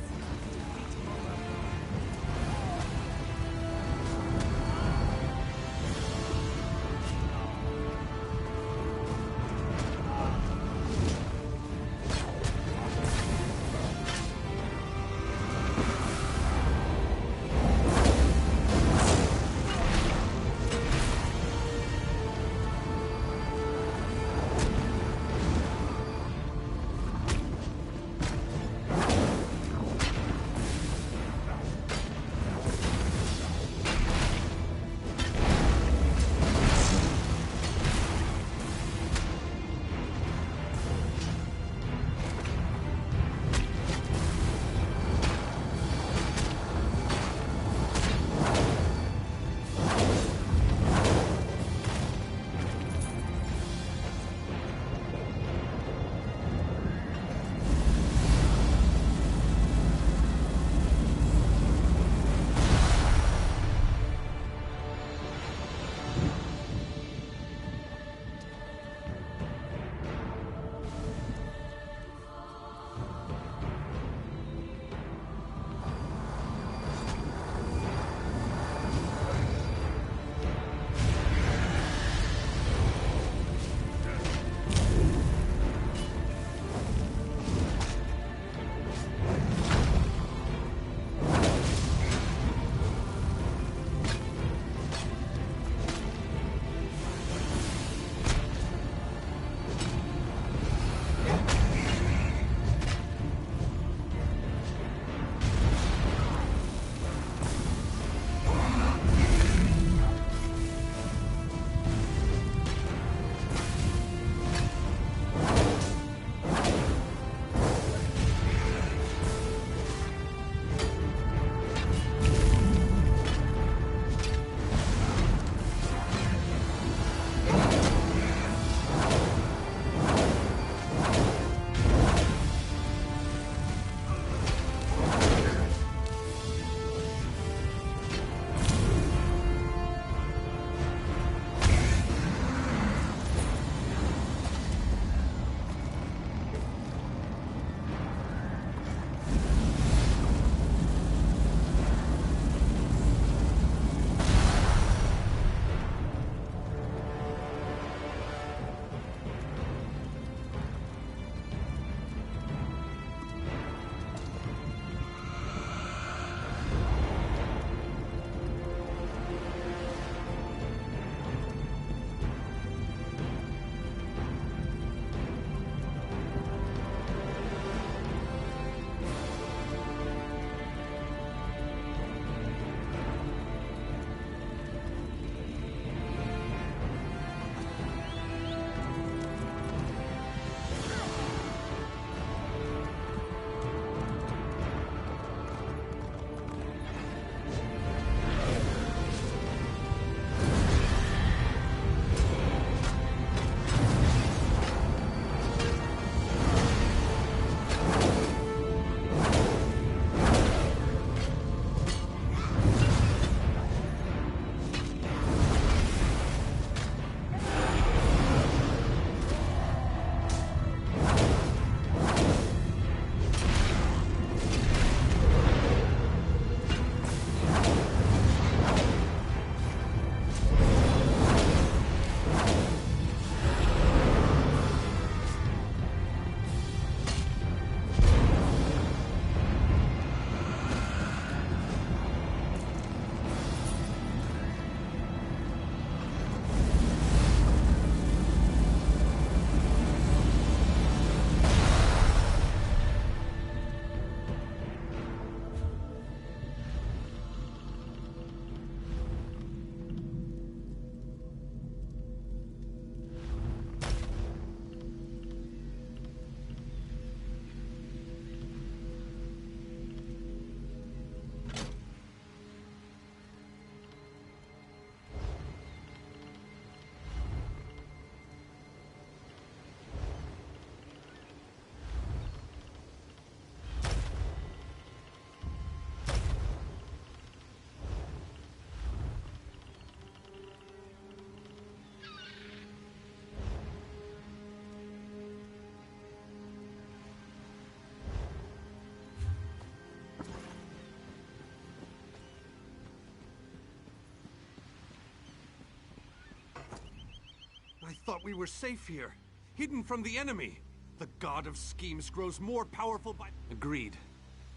thought we were safe here, hidden from the enemy. The god of schemes grows more powerful by... Agreed.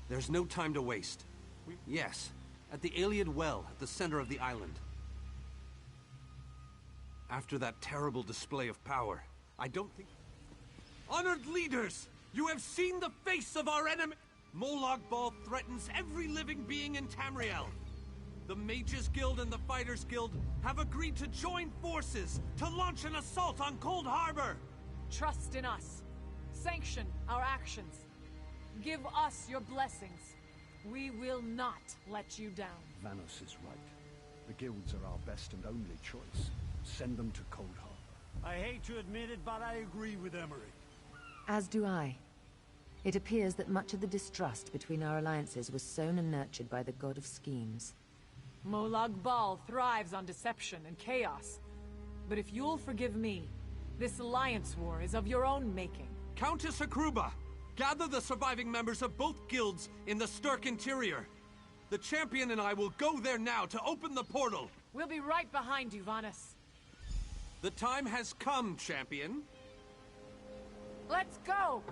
There's no time to waste. Yes, at the Iliad Well at the center of the island. After that terrible display of power, I don't think... Honored leaders! You have seen the face of our enemy! Molag Bal threatens every living being in Tamriel. The Mages Guild and the Fighters Guild have agreed to join forces to launch an assault on Cold Harbor! Trust in us. Sanction our actions. Give us your blessings. We will not let you down. Vanos is right. The guilds are our best and only choice. Send them to Cold Harbor. I hate to admit it, but I agree with Emery. As do I. It appears that much of the distrust between our alliances was sown and nurtured by the god of schemes. Molag Bal thrives on deception and chaos. But if you'll forgive me, this alliance war is of your own making. Countess Hakruba, gather the surviving members of both guilds in the Sturk interior. The champion and I will go there now to open the portal. We'll be right behind you, Vanus. The time has come, champion. Let's go!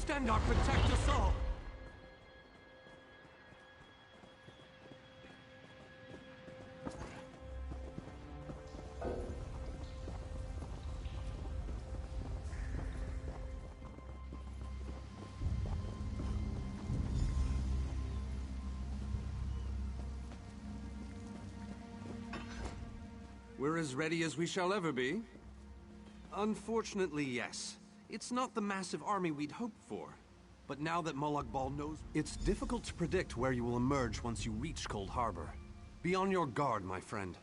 Stendarr, protect us all! We're as ready as we shall ever be. Unfortunately, yes. It's not the massive army we'd hoped for. But now that Molag Bal knows... It's difficult to predict where you will emerge once you reach Cold Harbor. Be on your guard, my friend.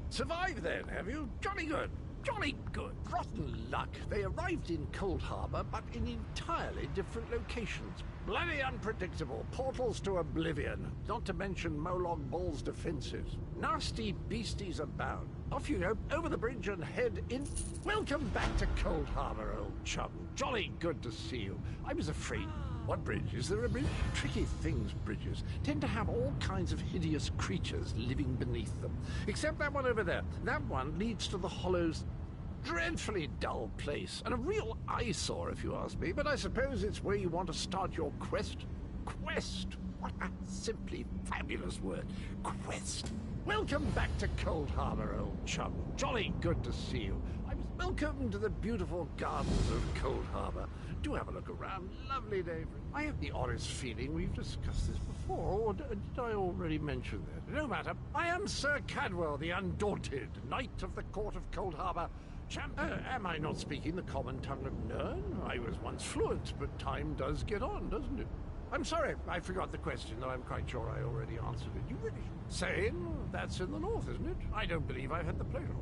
Survived then, have you? Jolly good. Jolly good. Rotten luck. They arrived in Cold Harbor, but in entirely different locations. Bloody unpredictable. Portals to oblivion. Not to mention Molag Bal's defenses. Nasty beasties abound. Off you go, over the bridge and head in. Welcome back to Cold Harbor, old chum. Jolly good to see you. I was afraid... What bridge? Is there a bridge? Tricky things, bridges. Tend to have all kinds of hideous creatures living beneath them. Except that one over there. That one leads to the Hollows. Dreadfully dull place. And a real eyesore, if you ask me. But I suppose it's where you want to start your quest. Quest? What a simply fabulous word. Quest. Welcome back to Cold Harbor, old chum. Jolly good to see you. Welcome to the beautiful gardens of Cold Harbor. Do have a look around. Lovely day. I have the oddest feeling we've discussed this before, or did I already mention that? No matter. I am Sir Cadwell, the Undaunted, Knight of the Court of Cold Harbor. Am I not speaking the common tongue of Nirn? I was once fluent, but time does get on, doesn't it? I'm sorry, I forgot the question, though I'm quite sure I already answered it. You really saying that's in the north, isn't it? I don't believe I've had the pleasure.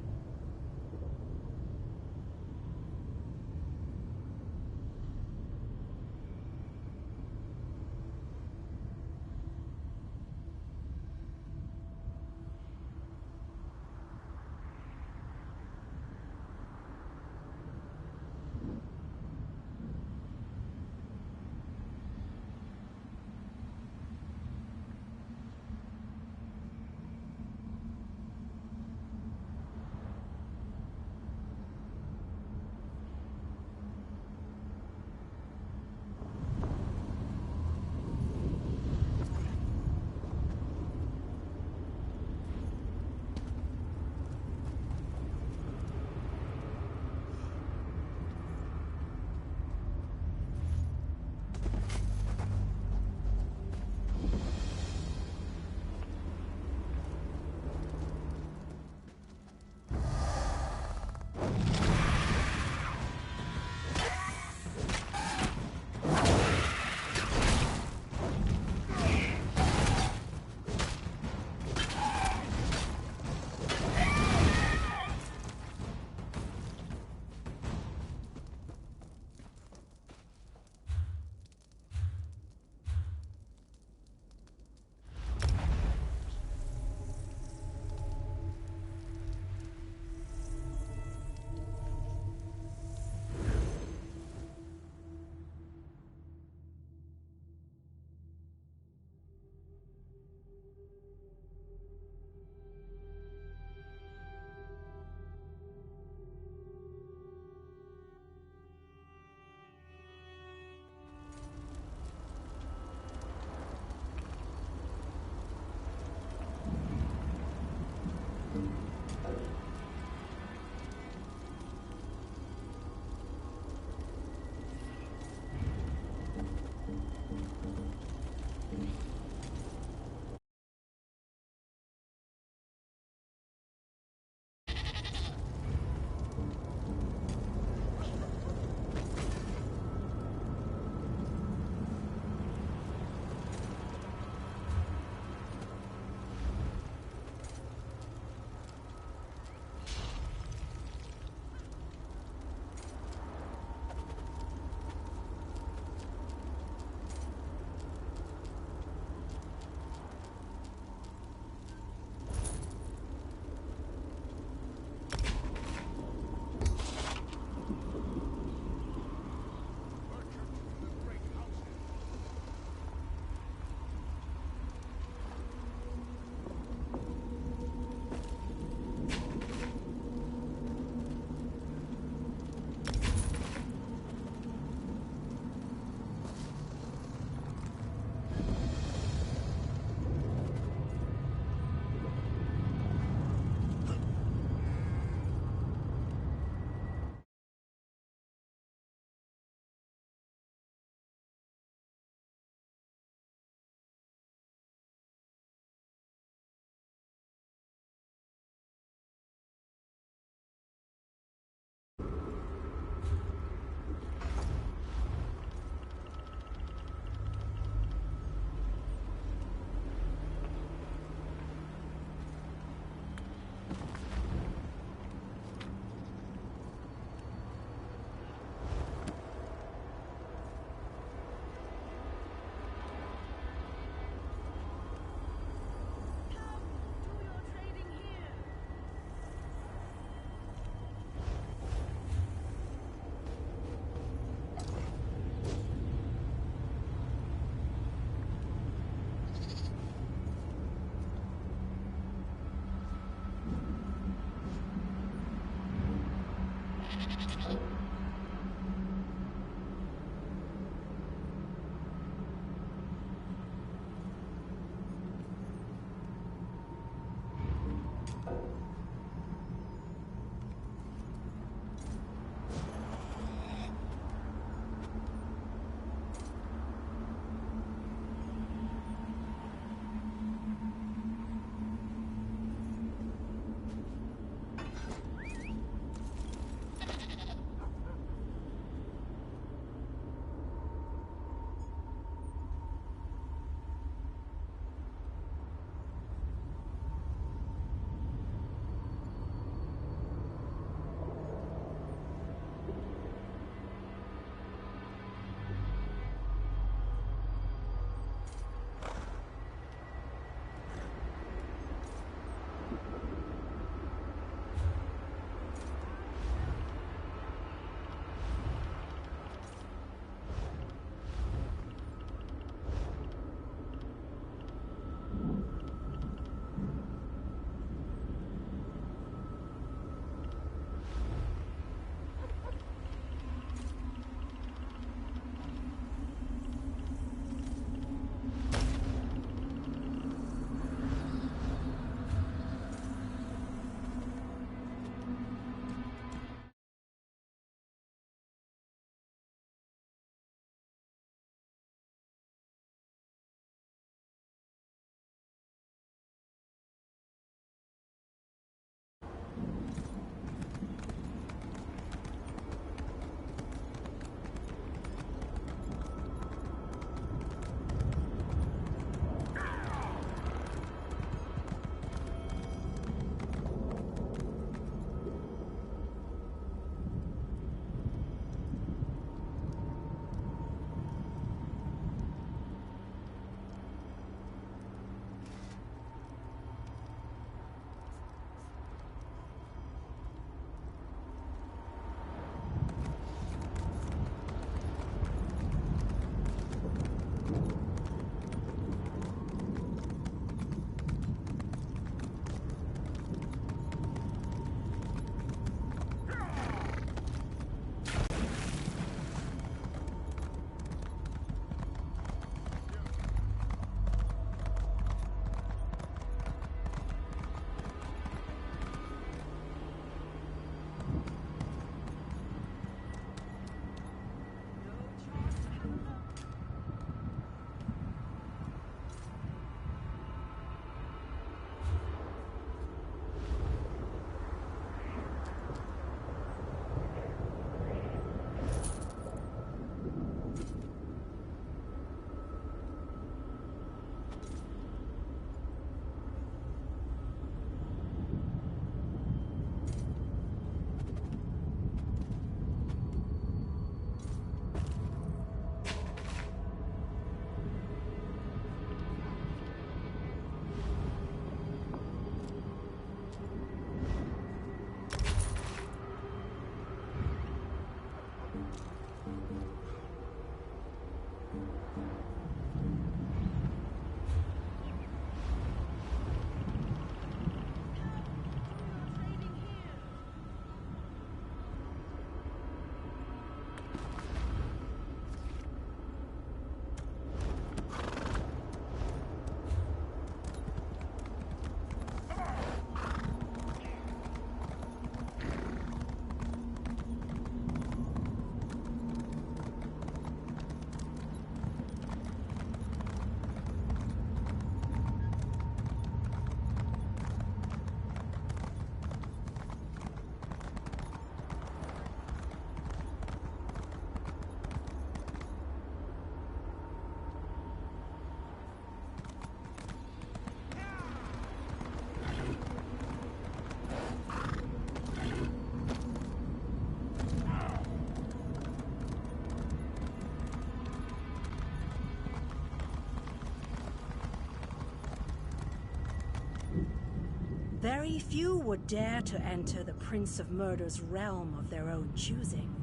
Very few would dare to enter the Prince of Murder's realm of their own choosing.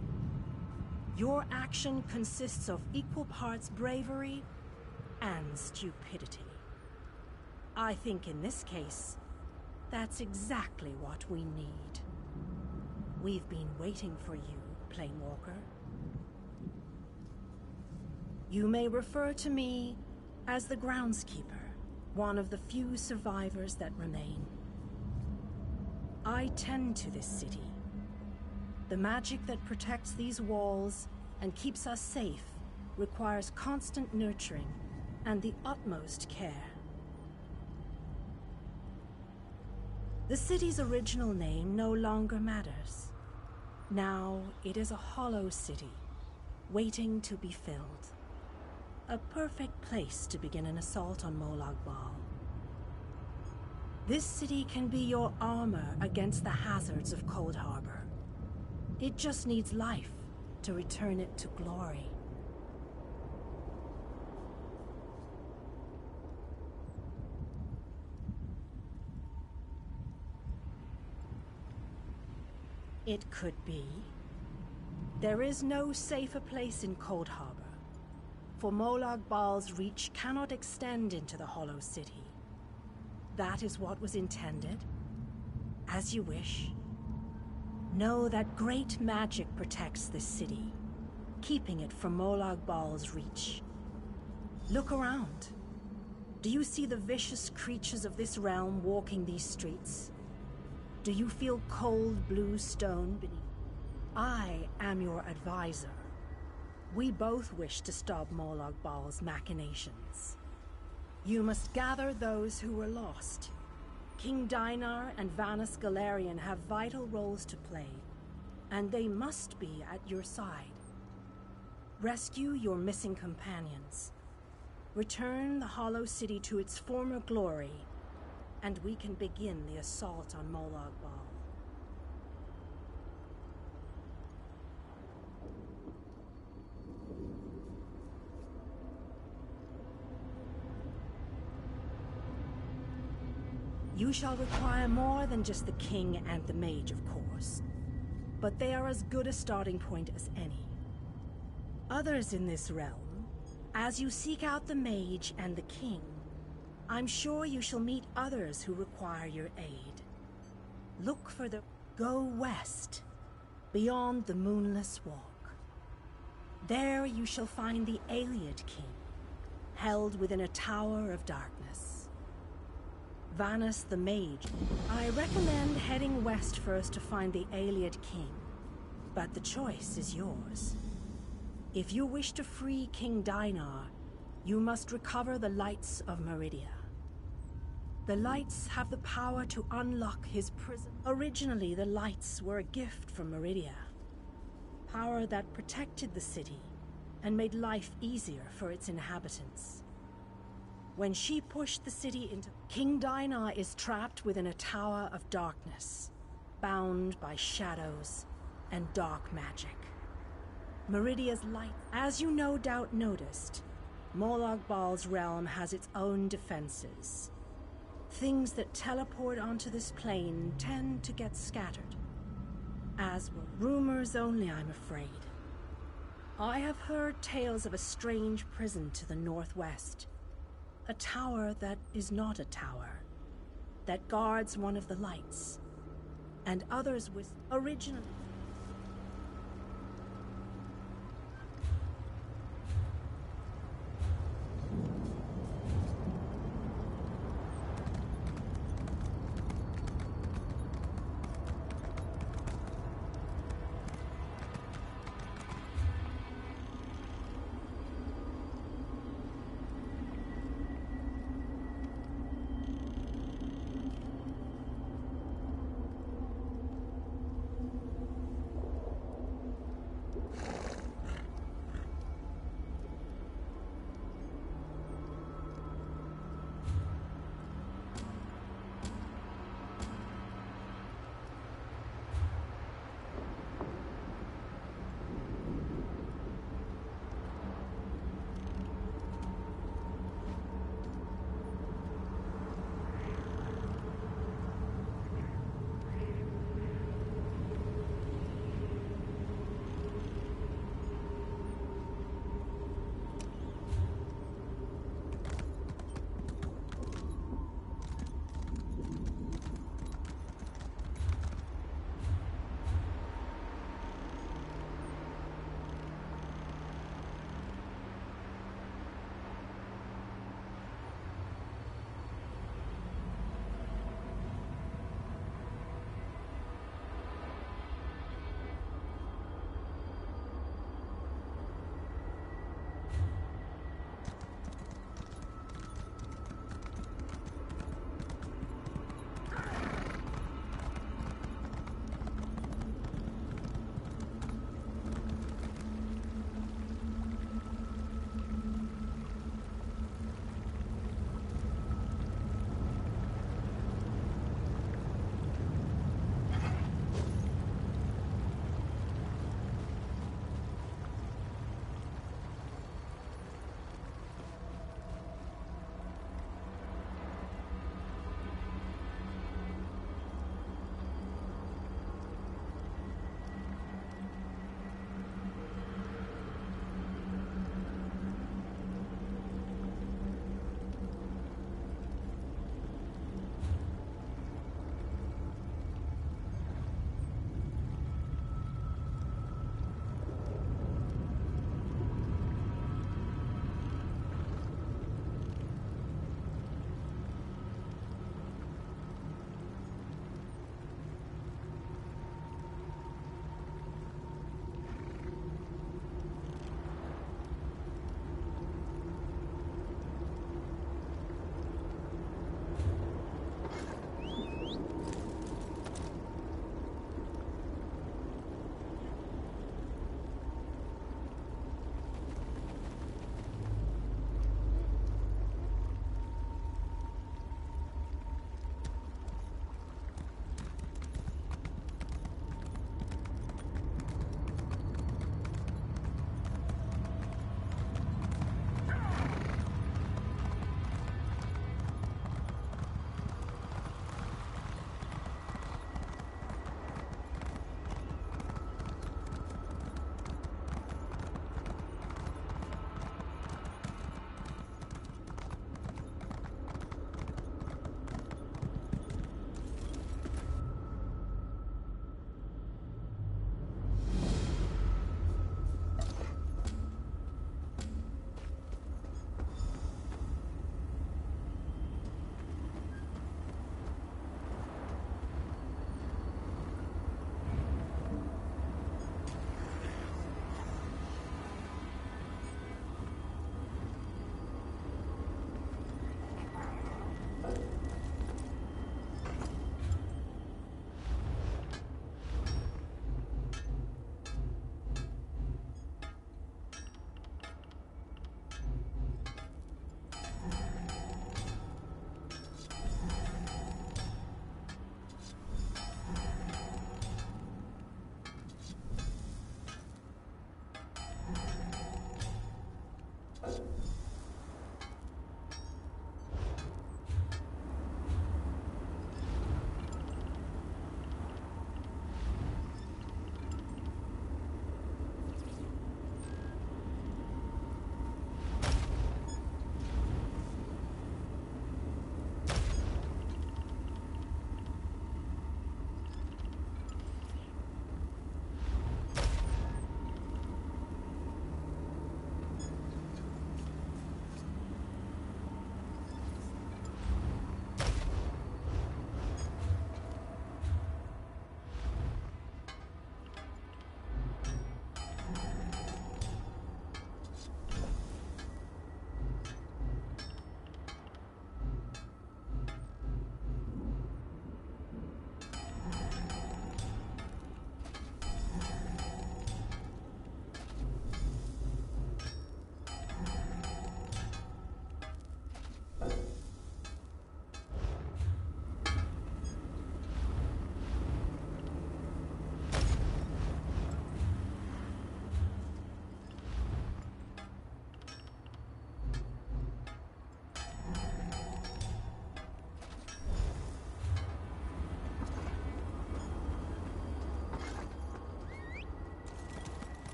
Your action consists of equal parts bravery and stupidity. I think in this case, that's exactly what we need. We've been waiting for you, Planewalker. You may refer to me as the Groundskeeper, one of the few survivors that remain. I tend to this city. The magic that protects these walls and keeps us safe requires constant nurturing and the utmost care. The city's original name no longer matters. Now it is a hollow city, waiting to be filled. A perfect place to begin an assault on Molag Bal. This city can be your armor against the hazards of Cold Harbor. It just needs life to return it to glory. It could be. There is no safer place in Cold Harbor, for Molag Bal's reach cannot extend into the Hollow City. That is what was intended. As you wish. Know that great magic protects this city, keeping it from Molag Bal's reach. Look around. Do you see the vicious creatures of this realm walking these streets? Do you feel cold blue stone beneath? I am your advisor. We both wish to stop Molag Bal's machinations. You must gather those who were lost. King Dainar and Vanus Galarian have vital roles to play, and they must be at your side. Rescue your missing companions. Return the Hollow City to its former glory, and we can begin the assault on Molag Bal. You shall require more than just the king and the mage, of course. But they are as good a starting point as any. Others in this realm, as you seek out the mage and the king, I'm sure you shall meet others who require your aid. Look for the... Go west, beyond the Moonless Walk. There you shall find the Ayleid King, held within a tower of darkness. Vanus the Mage. I recommend heading west first to find the Ayleid King, but the choice is yours. If you wish to free King Dainar, you must recover the Lights of Meridia. The Lights have the power to unlock his prison. Originally, the Lights were a gift from Meridia. Power that protected the city and made life easier for its inhabitants. When she pushed the city into... King Dainar is trapped within a tower of darkness, bound by shadows and dark magic. Meridia's light... As you no doubt noticed, Molag Bal's realm has its own defenses. Things that teleport onto this plane tend to get scattered. As will rumors only, I'm afraid. I have heard tales of a strange prison to the northwest. A tower that is not a tower, that guards one of the lights, and others with originally...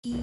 You're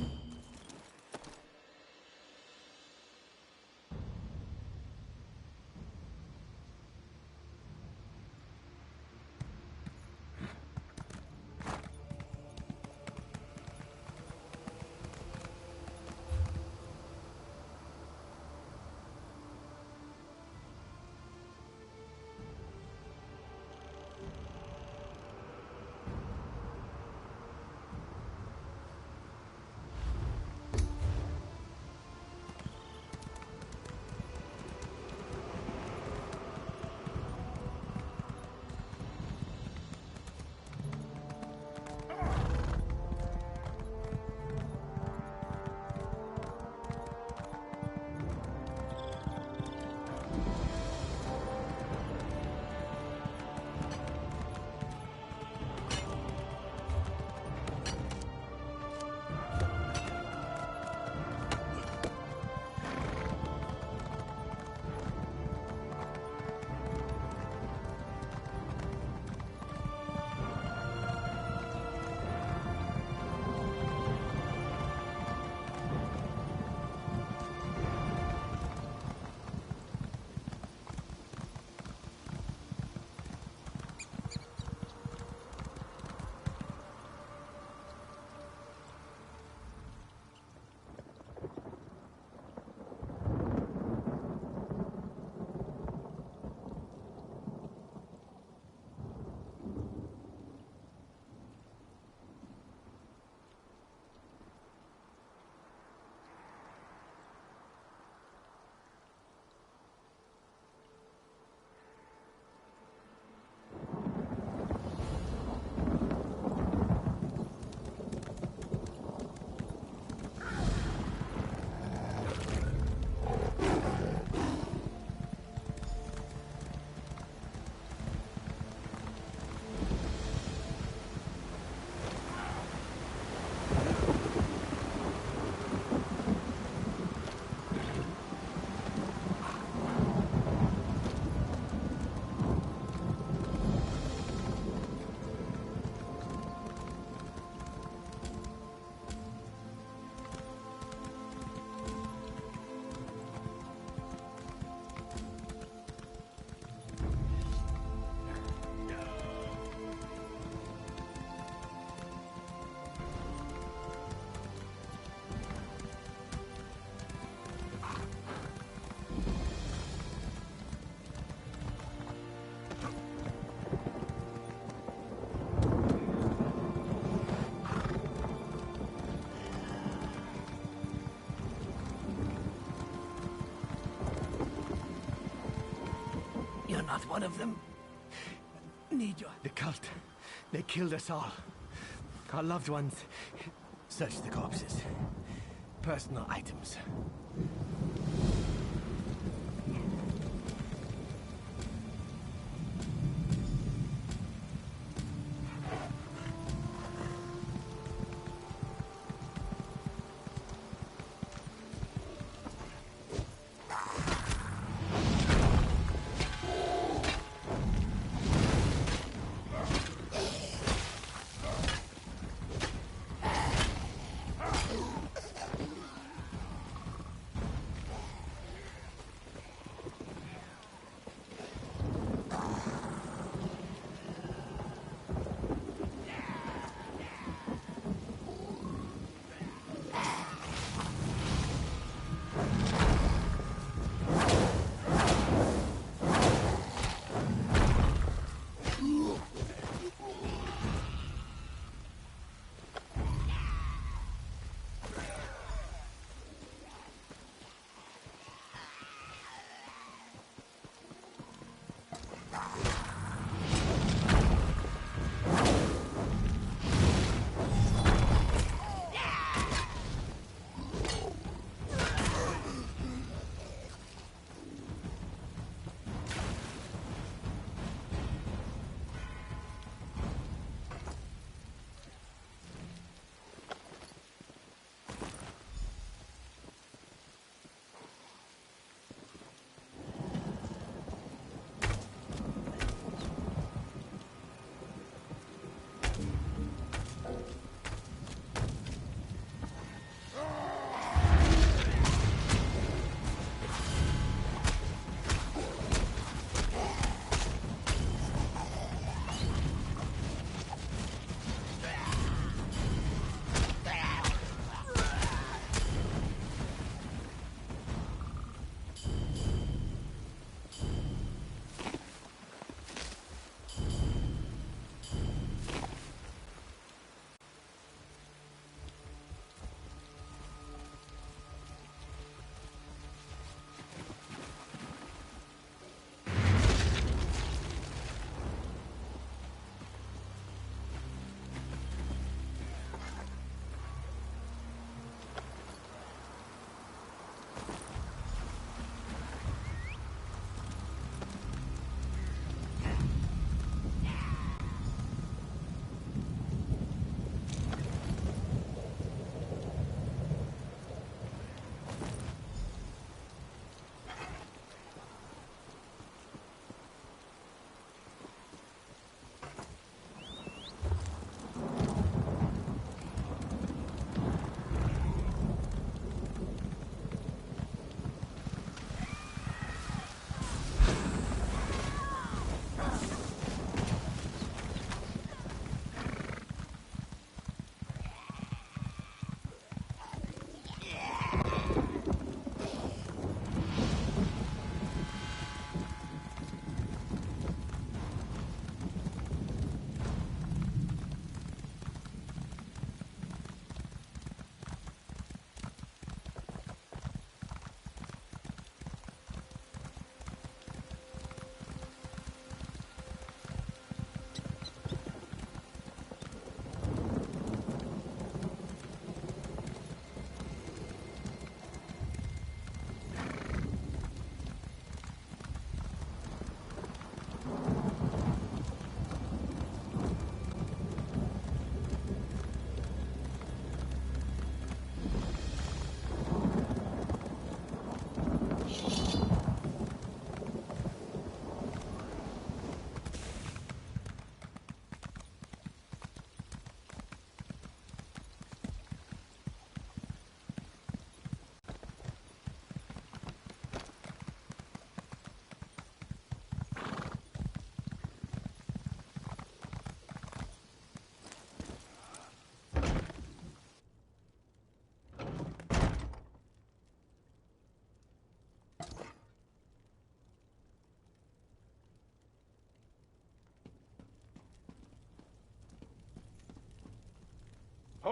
not one of them. Need you. The cult. They killed us all. Our loved ones. Search the corpses. Personal items.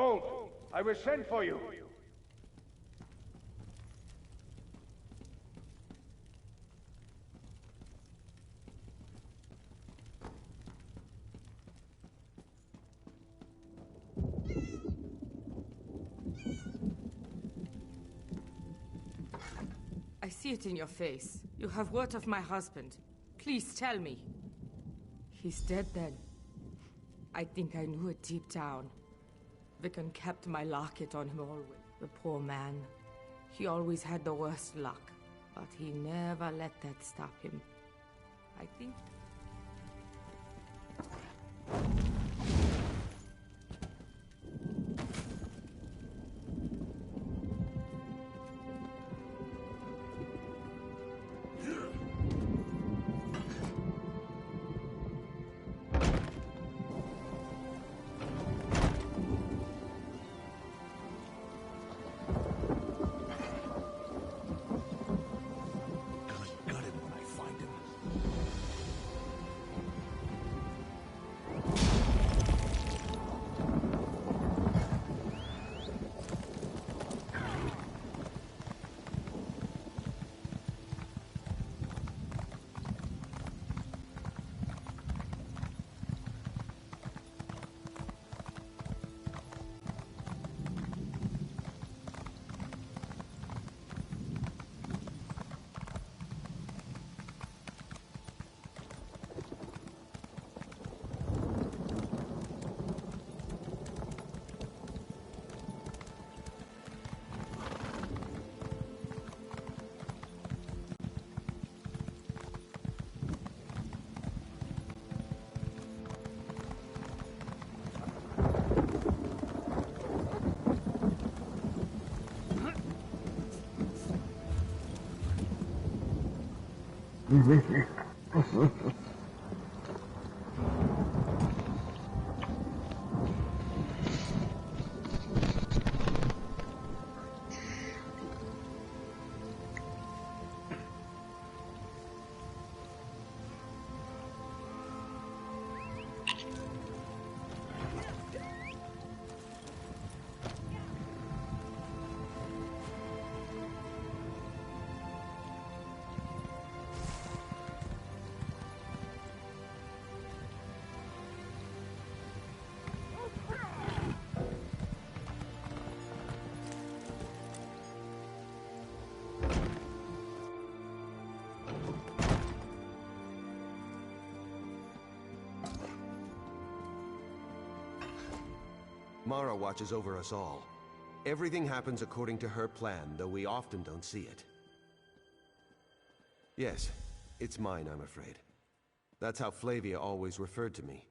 Hold! I was sent for you! I see it in your face. You have word of my husband. Please tell me. He's dead then. I think I knew it deep down. Vicken kept my locket on him always. The poor man. He always had the worst luck. But he never let that stop him. I think... Mara watches over us all. Everything happens according to her plan, though we often don't see it. Yes, it's mine, I'm afraid. That's how Flavia always referred to me.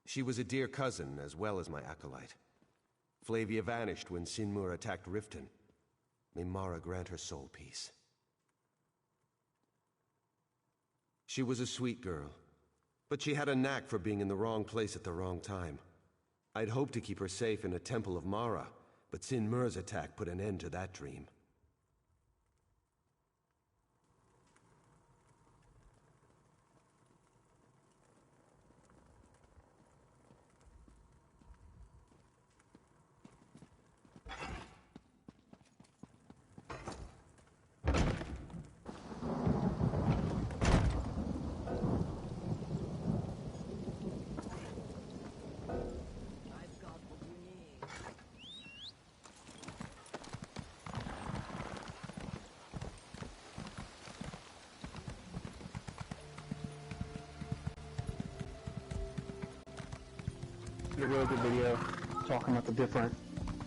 She was a dear cousin as well as my acolyte. Flavia vanished when Sinmur attacked Riften. May Mara grant her soul peace. She was a sweet girl, but she had a knack for being in the wrong place at the wrong time. I'd hoped to keep her safe in a temple of Mara, but Sinmur's attack put an end to that dream. A really good video talking about the different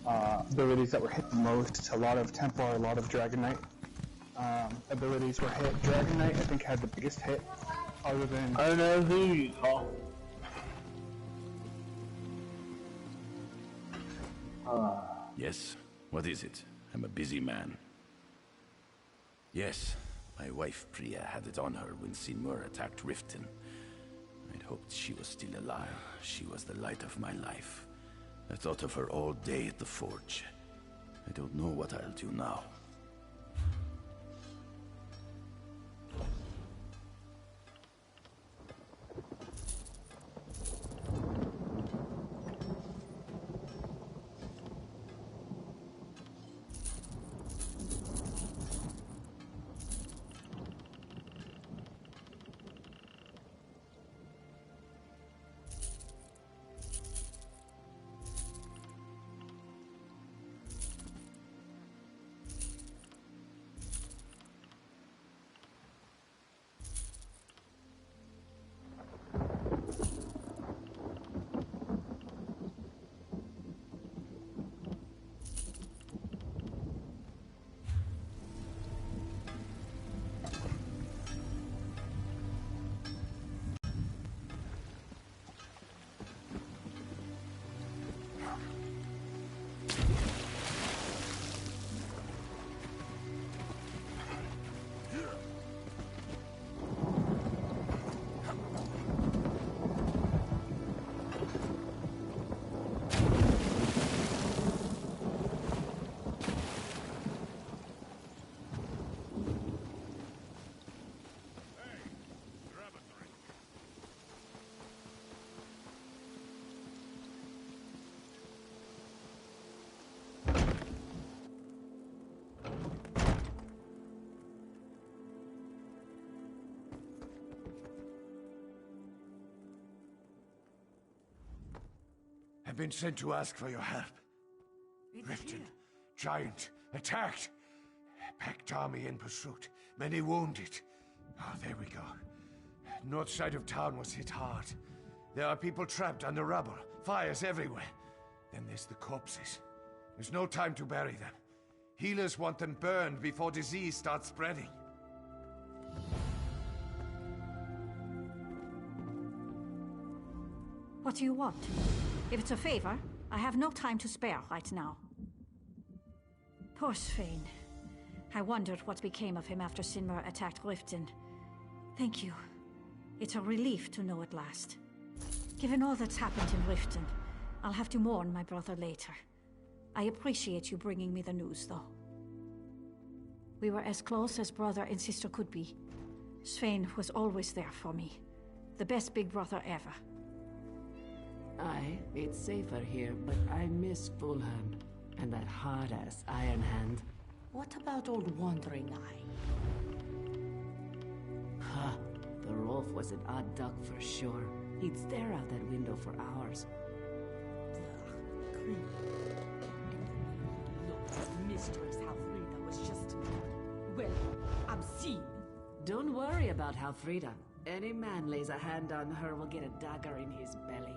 abilities that were hit the most. A lot of Templar, a lot of Dragon Knight abilities were hit. Dragon Knight, I think, had the biggest hit, other than... I don't know who you call. Yes, what is it? I'm a busy man. Yes, my wife Priya had it on her when Sinmur attacked Riften. I'd hoped she was still alive. She was the light of my life. I thought of her all day at the forge. I don't know what I'll do now. been sent to ask for your help. Riften, giant, attacked. Packed army in pursuit. Many wounded. Oh, there we go. North side of town was hit hard. There are people trapped under rubble. Fires everywhere. Then there's the corpses. There's no time to bury them. Healers want them burned before disease starts spreading. What do you want? If it's a favor, I have no time to spare right now. Poor Svein. I wondered what became of him after Sinmur attacked Riften. Thank you. It's a relief to know at last. Given all that's happened in Riften, I'll have to mourn my brother later. I appreciate you bringing me the news, though. We were as close as brother and sister could be. Svein was always there for me. The best big brother ever. Aye, it's safer here, but I miss Fulham. And that hard-ass Iron Hand. What about old Wandering Eye? Ha! The Rolf was an odd duck for sure. He'd stare out that window for hours. Look, Mistress Halfrida was just... well, obscene. Don't worry about Halfrida. Any man lays a hand on her will get a dagger in his belly.